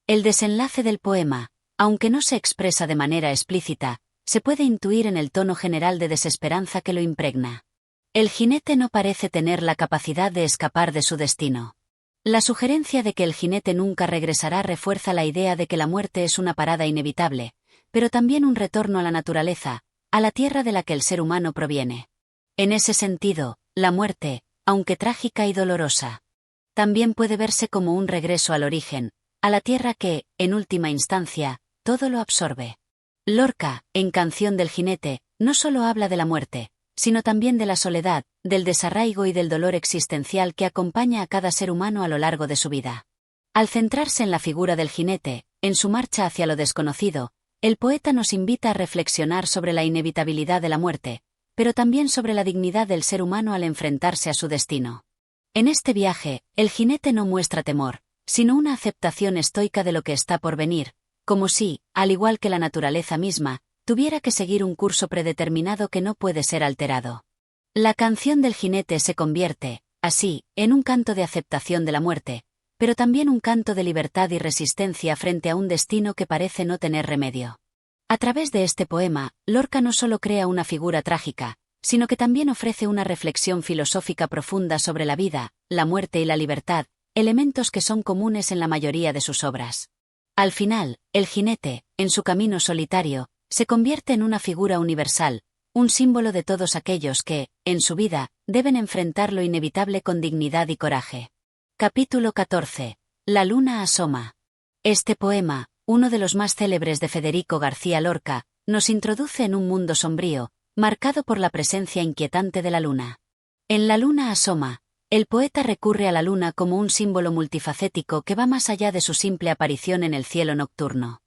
S1: El desenlace del poema, aunque no se expresa de manera explícita, se puede intuir en el tono general de desesperanza que lo impregna. El jinete no parece tener la capacidad de escapar de su destino. La sugerencia de que el jinete nunca regresará refuerza la idea de que la muerte es una parada inevitable, pero también un retorno a la naturaleza, a la tierra de la que el ser humano proviene. En ese sentido, la muerte, aunque trágica y dolorosa, también puede verse como un regreso al origen, a la tierra que, en última instancia, todo lo absorbe. Lorca, en Canción del jinete, no solo habla de la muerte, sino también de la soledad, del desarraigo y del dolor existencial que acompaña a cada ser humano a lo largo de su vida. Al centrarse en la figura del jinete, en su marcha hacia lo desconocido, el poeta nos invita a reflexionar sobre la inevitabilidad de la muerte, pero también sobre la dignidad del ser humano al enfrentarse a su destino. En este viaje, el jinete no muestra temor, sino una aceptación estoica de lo que está por venir, como si, al igual que la naturaleza misma, tuviera que seguir un curso predeterminado que no puede ser alterado. La Canción del jinete se convierte, así, en un canto de aceptación de la muerte, pero también un canto de libertad y resistencia frente a un destino que parece no tener remedio. A través de este poema, Lorca no solo crea una figura trágica, sino que también ofrece una reflexión filosófica profunda sobre la vida, la muerte y la libertad, elementos que son comunes en la mayoría de sus obras. Al final, el jinete, en su camino solitario, se convierte en una figura universal, un símbolo de todos aquellos que, en su vida, deben enfrentar lo inevitable con dignidad y coraje. Capítulo 14. La luna asoma. Este poema, uno de los más célebres de Federico García Lorca, nos introduce en un mundo sombrío, marcado por la presencia inquietante de la luna. En La luna asoma, el poeta recurre a la luna como un símbolo multifacético que va más allá de su simple aparición en el cielo nocturno.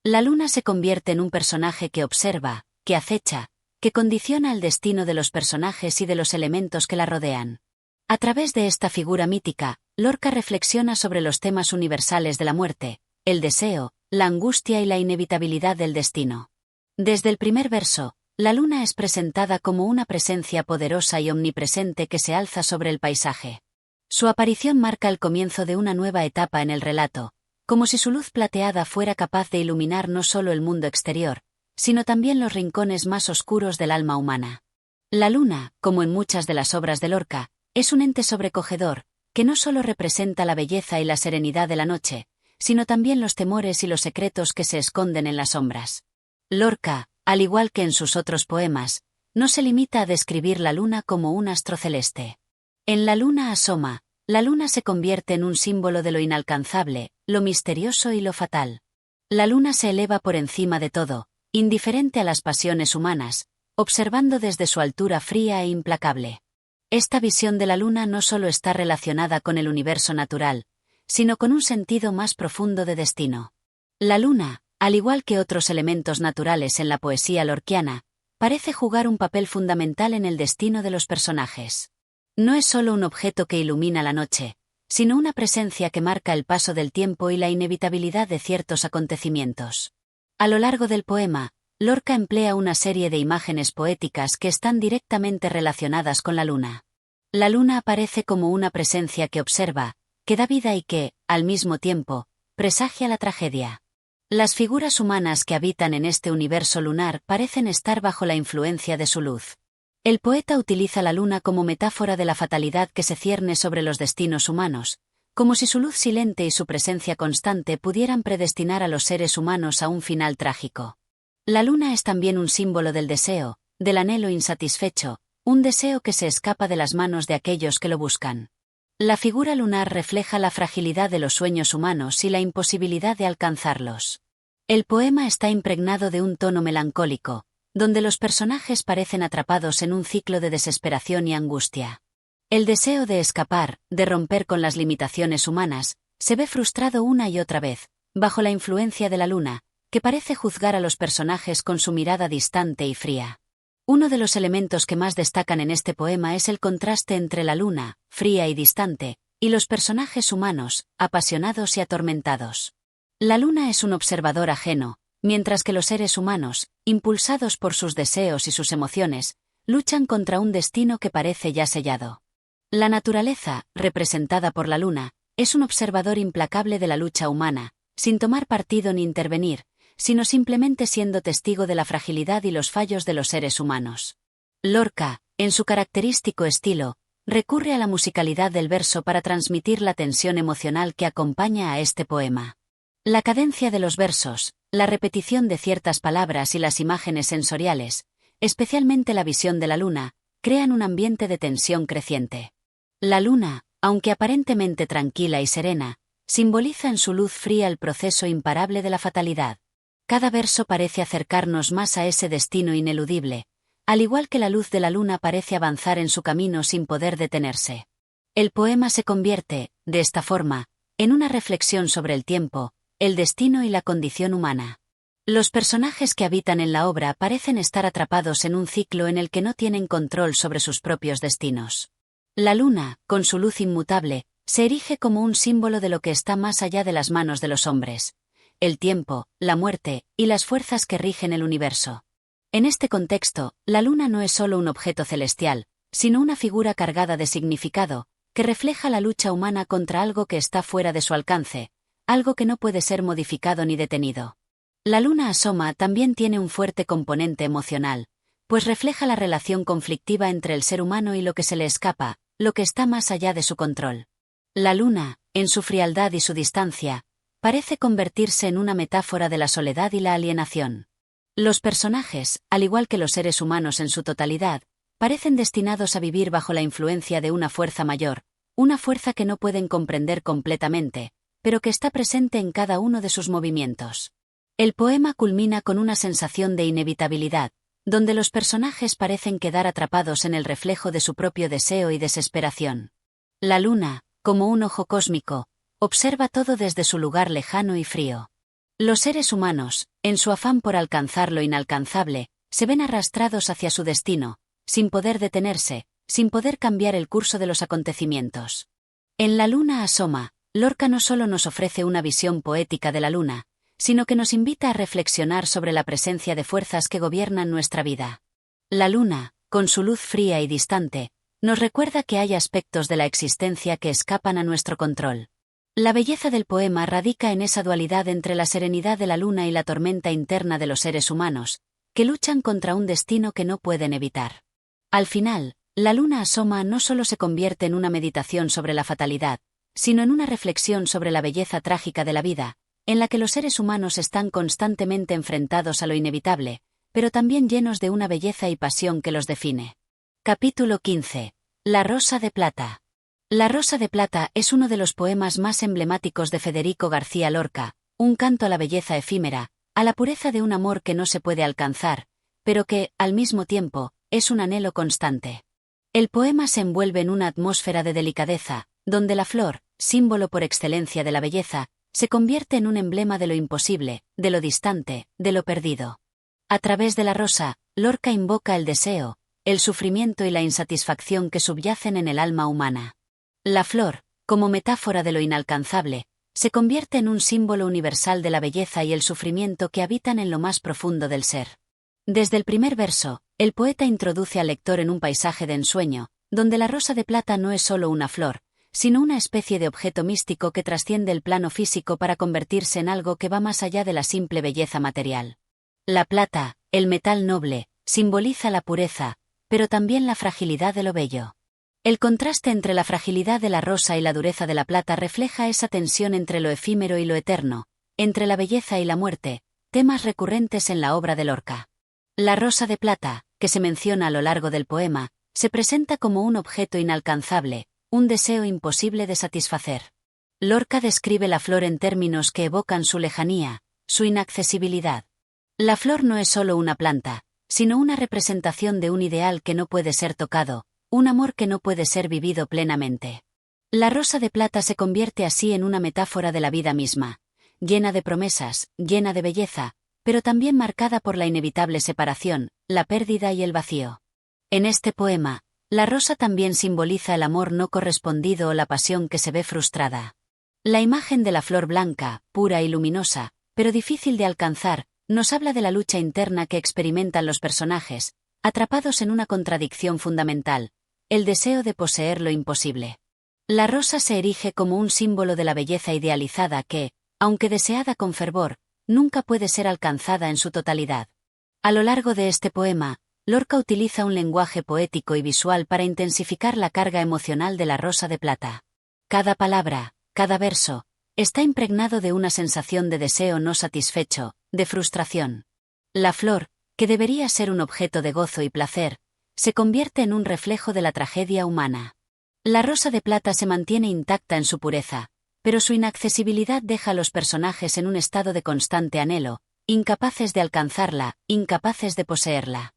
S1: La luna se convierte en un personaje que observa, que acecha, que condiciona el destino de los personajes y de los elementos que la rodean. A través de esta figura mítica, Lorca reflexiona sobre los temas universales de la muerte, el deseo, la angustia y la inevitabilidad del destino. Desde el primer verso, la luna es presentada como una presencia poderosa y omnipresente que se alza sobre el paisaje. Su aparición marca el comienzo de una nueva etapa en el relato, como si su luz plateada fuera capaz de iluminar no solo el mundo exterior, sino también los rincones más oscuros del alma humana. La luna, como en muchas de las obras de Lorca, es un ente sobrecogedor, que no solo representa la belleza y la serenidad de la noche, sino también los temores y los secretos que se esconden en las sombras. Lorca, al igual que en sus otros poemas, no se limita a describir la luna como un astro celeste. En La luna asoma, la luna se convierte en un símbolo de lo inalcanzable, lo misterioso y lo fatal. La luna se eleva por encima de todo, indiferente a las pasiones humanas, observando desde su altura fría e implacable. Esta visión de la luna no solo está relacionada con el universo natural, sino con un sentido más profundo de destino. La luna, al igual que otros elementos naturales en la poesía lorquiana, parece jugar un papel fundamental en el destino de los personajes. No es solo un objeto que ilumina la noche, sino una presencia que marca el paso del tiempo y la inevitabilidad de ciertos acontecimientos. A lo largo del poema, Lorca emplea una serie de imágenes poéticas que están directamente relacionadas con la luna. La luna aparece como una presencia que observa, que da vida y que, al mismo tiempo, presagia la tragedia. Las figuras humanas que habitan en este universo lunar parecen estar bajo la influencia de su luz. El poeta utiliza la luna como metáfora de la fatalidad que se cierne sobre los destinos humanos, como si su luz silente y su presencia constante pudieran predestinar a los seres humanos a un final trágico. La luna es también un símbolo del deseo, del anhelo insatisfecho, un deseo que se escapa de las manos de aquellos que lo buscan. La figura lunar refleja la fragilidad de los sueños humanos y la imposibilidad de alcanzarlos. El poema está impregnado de un tono melancólico, donde los personajes parecen atrapados en un ciclo de desesperación y angustia. El deseo de escapar, de romper con las limitaciones humanas, se ve frustrado una y otra vez, bajo la influencia de la luna, que parece juzgar a los personajes con su mirada distante y fría. Uno de los elementos que más destacan en este poema es el contraste entre la luna, fría y distante, y los personajes humanos, apasionados y atormentados. La luna es un observador ajeno, mientras que los seres humanos, impulsados por sus deseos y sus emociones, luchan contra un destino que parece ya sellado. La naturaleza, representada por la luna, es un observador implacable de la lucha humana, sin tomar partido ni intervenir, sino simplemente siendo testigo de la fragilidad y los fallos de los seres humanos. Lorca, en su característico estilo, recurre a la musicalidad del verso para transmitir la tensión emocional que acompaña a este poema. La cadencia de los versos, la repetición de ciertas palabras y las imágenes sensoriales, especialmente la visión de la luna, crean un ambiente de tensión creciente. La luna, aunque aparentemente tranquila y serena, simboliza en su luz fría el proceso imparable de la fatalidad. Cada verso parece acercarnos más a ese destino ineludible, al igual que la luz de la luna parece avanzar en su camino sin poder detenerse. El poema se convierte, de esta forma, en una reflexión sobre el tiempo, el destino y la condición humana. Los personajes que habitan en la obra parecen estar atrapados en un ciclo en el que no tienen control sobre sus propios destinos. La luna, con su luz inmutable, se erige como un símbolo de lo que está más allá de las manos de los hombres: el tiempo, la muerte, y las fuerzas que rigen el universo. En este contexto, la luna no es solo un objeto celestial, sino una figura cargada de significado, que refleja la lucha humana contra algo que está fuera de su alcance, algo que no puede ser modificado ni detenido. La luna asoma también tiene un fuerte componente emocional, pues refleja la relación conflictiva entre el ser humano y lo que se le escapa, lo que está más allá de su control. La luna, en su frialdad y su distancia, parece convertirse en una metáfora de la soledad y la alienación. Los personajes, al igual que los seres humanos en su totalidad, parecen destinados a vivir bajo la influencia de una fuerza mayor, una fuerza que no pueden comprender completamente, pero que está presente en cada uno de sus movimientos. El poema culmina con una sensación de inevitabilidad, donde los personajes parecen quedar atrapados en el reflejo de su propio deseo y desesperación. La luna, como un ojo cósmico, observa todo desde su lugar lejano y frío. Los seres humanos, en su afán por alcanzar lo inalcanzable, se ven arrastrados hacia su destino, sin poder detenerse, sin poder cambiar el curso de los acontecimientos. En La luna asoma, Lorca no solo nos ofrece una visión poética de la luna, sino que nos invita a reflexionar sobre la presencia de fuerzas que gobiernan nuestra vida. La luna, con su luz fría y distante, nos recuerda que hay aspectos de la existencia que escapan a nuestro control. La belleza del poema radica en esa dualidad entre la serenidad de la luna y la tormenta interna de los seres humanos, que luchan contra un destino que no pueden evitar. Al final, La luna asoma no solo se convierte en una meditación sobre la fatalidad, sino en una reflexión sobre la belleza trágica de la vida, en la que los seres humanos están constantemente enfrentados a lo inevitable, pero también llenos de una belleza y pasión que los define. Capítulo 15. La Rosa de Plata. La Rosa de Plata es uno de los poemas más emblemáticos de Federico García Lorca, un canto a la belleza efímera, a la pureza de un amor que no se puede alcanzar, pero que, al mismo tiempo, es un anhelo constante. El poema se envuelve en una atmósfera de delicadeza, donde la flor, símbolo por excelencia de la belleza, se convierte en un emblema de lo imposible, de lo distante, de lo perdido. A través de la rosa, Lorca invoca el deseo, el sufrimiento y la insatisfacción que subyacen en el alma humana. La flor, como metáfora de lo inalcanzable, se convierte en un símbolo universal de la belleza y el sufrimiento que habitan en lo más profundo del ser. Desde el primer verso, el poeta introduce al lector en un paisaje de ensueño, donde la rosa de plata no es solo una flor, sino una especie de objeto místico que trasciende el plano físico para convertirse en algo que va más allá de la simple belleza material. La plata, el metal noble, simboliza la pureza, pero también la fragilidad de lo bello. El contraste entre la fragilidad de la rosa y la dureza de la plata refleja esa tensión entre lo efímero y lo eterno, entre la belleza y la muerte, temas recurrentes en la obra de Lorca. La rosa de plata, que se menciona a lo largo del poema, se presenta como un objeto inalcanzable, un deseo imposible de satisfacer. Lorca describe la flor en términos que evocan su lejanía, su inaccesibilidad. La flor no es solo una planta, sino una representación de un ideal que no puede ser tocado, un amor que no puede ser vivido plenamente. La rosa de plata se convierte así en una metáfora de la vida misma, llena de promesas, llena de belleza, pero también marcada por la inevitable separación, la pérdida y el vacío. En este poema, la rosa también simboliza el amor no correspondido o la pasión que se ve frustrada. La imagen de la flor blanca, pura y luminosa, pero difícil de alcanzar, nos habla de la lucha interna que experimentan los personajes, atrapados en una contradicción fundamental, el deseo de poseer lo imposible. La rosa se erige como un símbolo de la belleza idealizada que, aunque deseada con fervor, nunca puede ser alcanzada en su totalidad. A lo largo de este poema, Lorca utiliza un lenguaje poético y visual para intensificar la carga emocional de la rosa de plata. Cada palabra, cada verso, está impregnado de una sensación de deseo no satisfecho, de frustración. La flor, que debería ser un objeto de gozo y placer, se convierte en un reflejo de la tragedia humana. La rosa de plata se mantiene intacta en su pureza, pero su inaccesibilidad deja a los personajes en un estado de constante anhelo, incapaces de alcanzarla, incapaces de poseerla.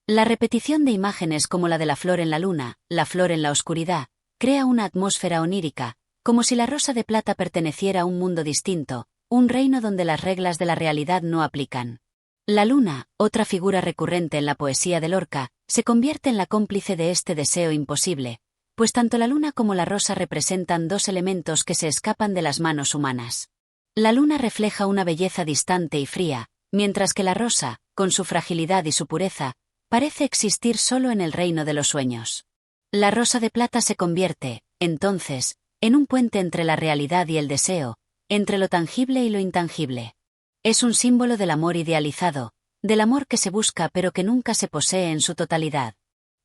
S1: La repetición de imágenes como la de la flor en la luna, la flor en la oscuridad, crea una atmósfera onírica, como si la rosa de plata perteneciera a un mundo distinto, un reino donde las reglas de la realidad no aplican. La luna, otra figura recurrente en la poesía de Lorca, se convierte en la cómplice de este deseo imposible, pues tanto la luna como la rosa representan dos elementos que se escapan de las manos humanas. La luna refleja una belleza distante y fría, mientras que la rosa, con su fragilidad y su pureza, parece existir solo en el reino de los sueños. La rosa de plata se convierte, entonces, en un puente entre la realidad y el deseo, entre lo tangible y lo intangible. Es un símbolo del amor idealizado, del amor que se busca pero que nunca se posee en su totalidad.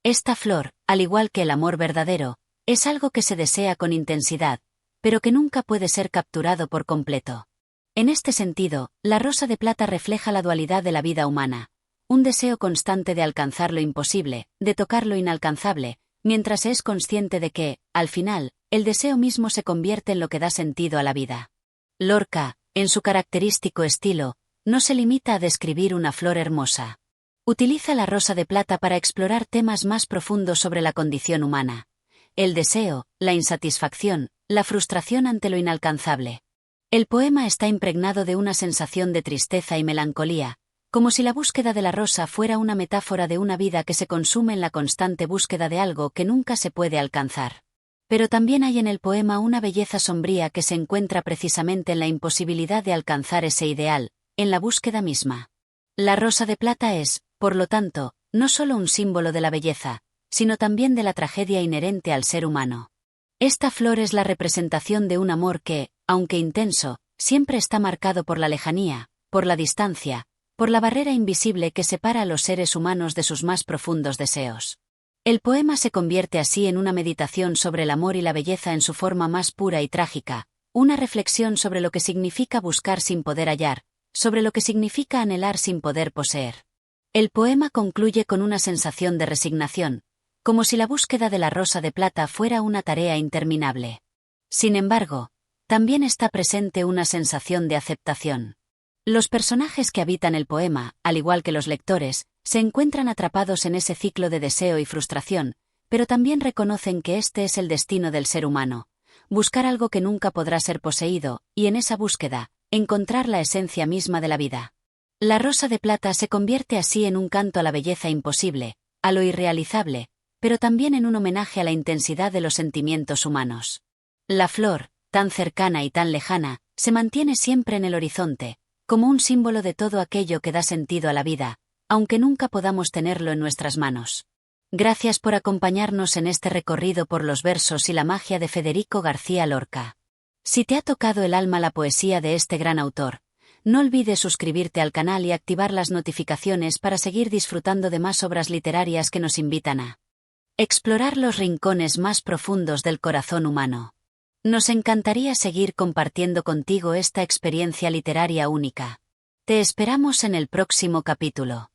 S1: Esta flor, al igual que el amor verdadero, es algo que se desea con intensidad, pero que nunca puede ser capturado por completo. En este sentido, la rosa de plata refleja la dualidad de la vida humana, un deseo constante de alcanzar lo imposible, de tocar lo inalcanzable, mientras se es consciente de que, al final, el deseo mismo se convierte en lo que da sentido a la vida. Lorca, en su característico estilo, no se limita a describir una flor hermosa. Utiliza la rosa de plata para explorar temas más profundos sobre la condición humana. El deseo, la insatisfacción, la frustración ante lo inalcanzable. El poema está impregnado de una sensación de tristeza y melancolía, como si la búsqueda de la rosa fuera una metáfora de una vida que se consume en la constante búsqueda de algo que nunca se puede alcanzar. Pero también hay en el poema una belleza sombría que se encuentra precisamente en la imposibilidad de alcanzar ese ideal, en la búsqueda misma. La rosa de plata es, por lo tanto, no solo un símbolo de la belleza, sino también de la tragedia inherente al ser humano. Esta flor es la representación de un amor que, aunque intenso, siempre está marcado por la lejanía, por la distancia, por la barrera invisible que separa a los seres humanos de sus más profundos deseos. El poema se convierte así en una meditación sobre el amor y la belleza en su forma más pura y trágica, una reflexión sobre lo que significa buscar sin poder hallar, sobre lo que significa anhelar sin poder poseer. El poema concluye con una sensación de resignación, como si la búsqueda de la rosa de plata fuera una tarea interminable. Sin embargo, también está presente una sensación de aceptación. Los personajes que habitan el poema, al igual que los lectores, se encuentran atrapados en ese ciclo de deseo y frustración, pero también reconocen que este es el destino del ser humano: buscar algo que nunca podrá ser poseído, y en esa búsqueda, encontrar la esencia misma de la vida. La rosa de plata se convierte así en un canto a la belleza imposible, a lo irrealizable, pero también en un homenaje a la intensidad de los sentimientos humanos. La flor, tan cercana y tan lejana, se mantiene siempre en el horizonte, como un símbolo de todo aquello que da sentido a la vida, aunque nunca podamos tenerlo en nuestras manos. Gracias por acompañarnos en este recorrido por los versos y la magia de Federico García Lorca. Si te ha tocado el alma la poesía de este gran autor, no olvides suscribirte al canal y activar las notificaciones para seguir disfrutando de más obras literarias que nos invitan a explorar los rincones más profundos del corazón humano. Nos encantaría seguir compartiendo contigo esta experiencia literaria única. Te esperamos en el próximo capítulo.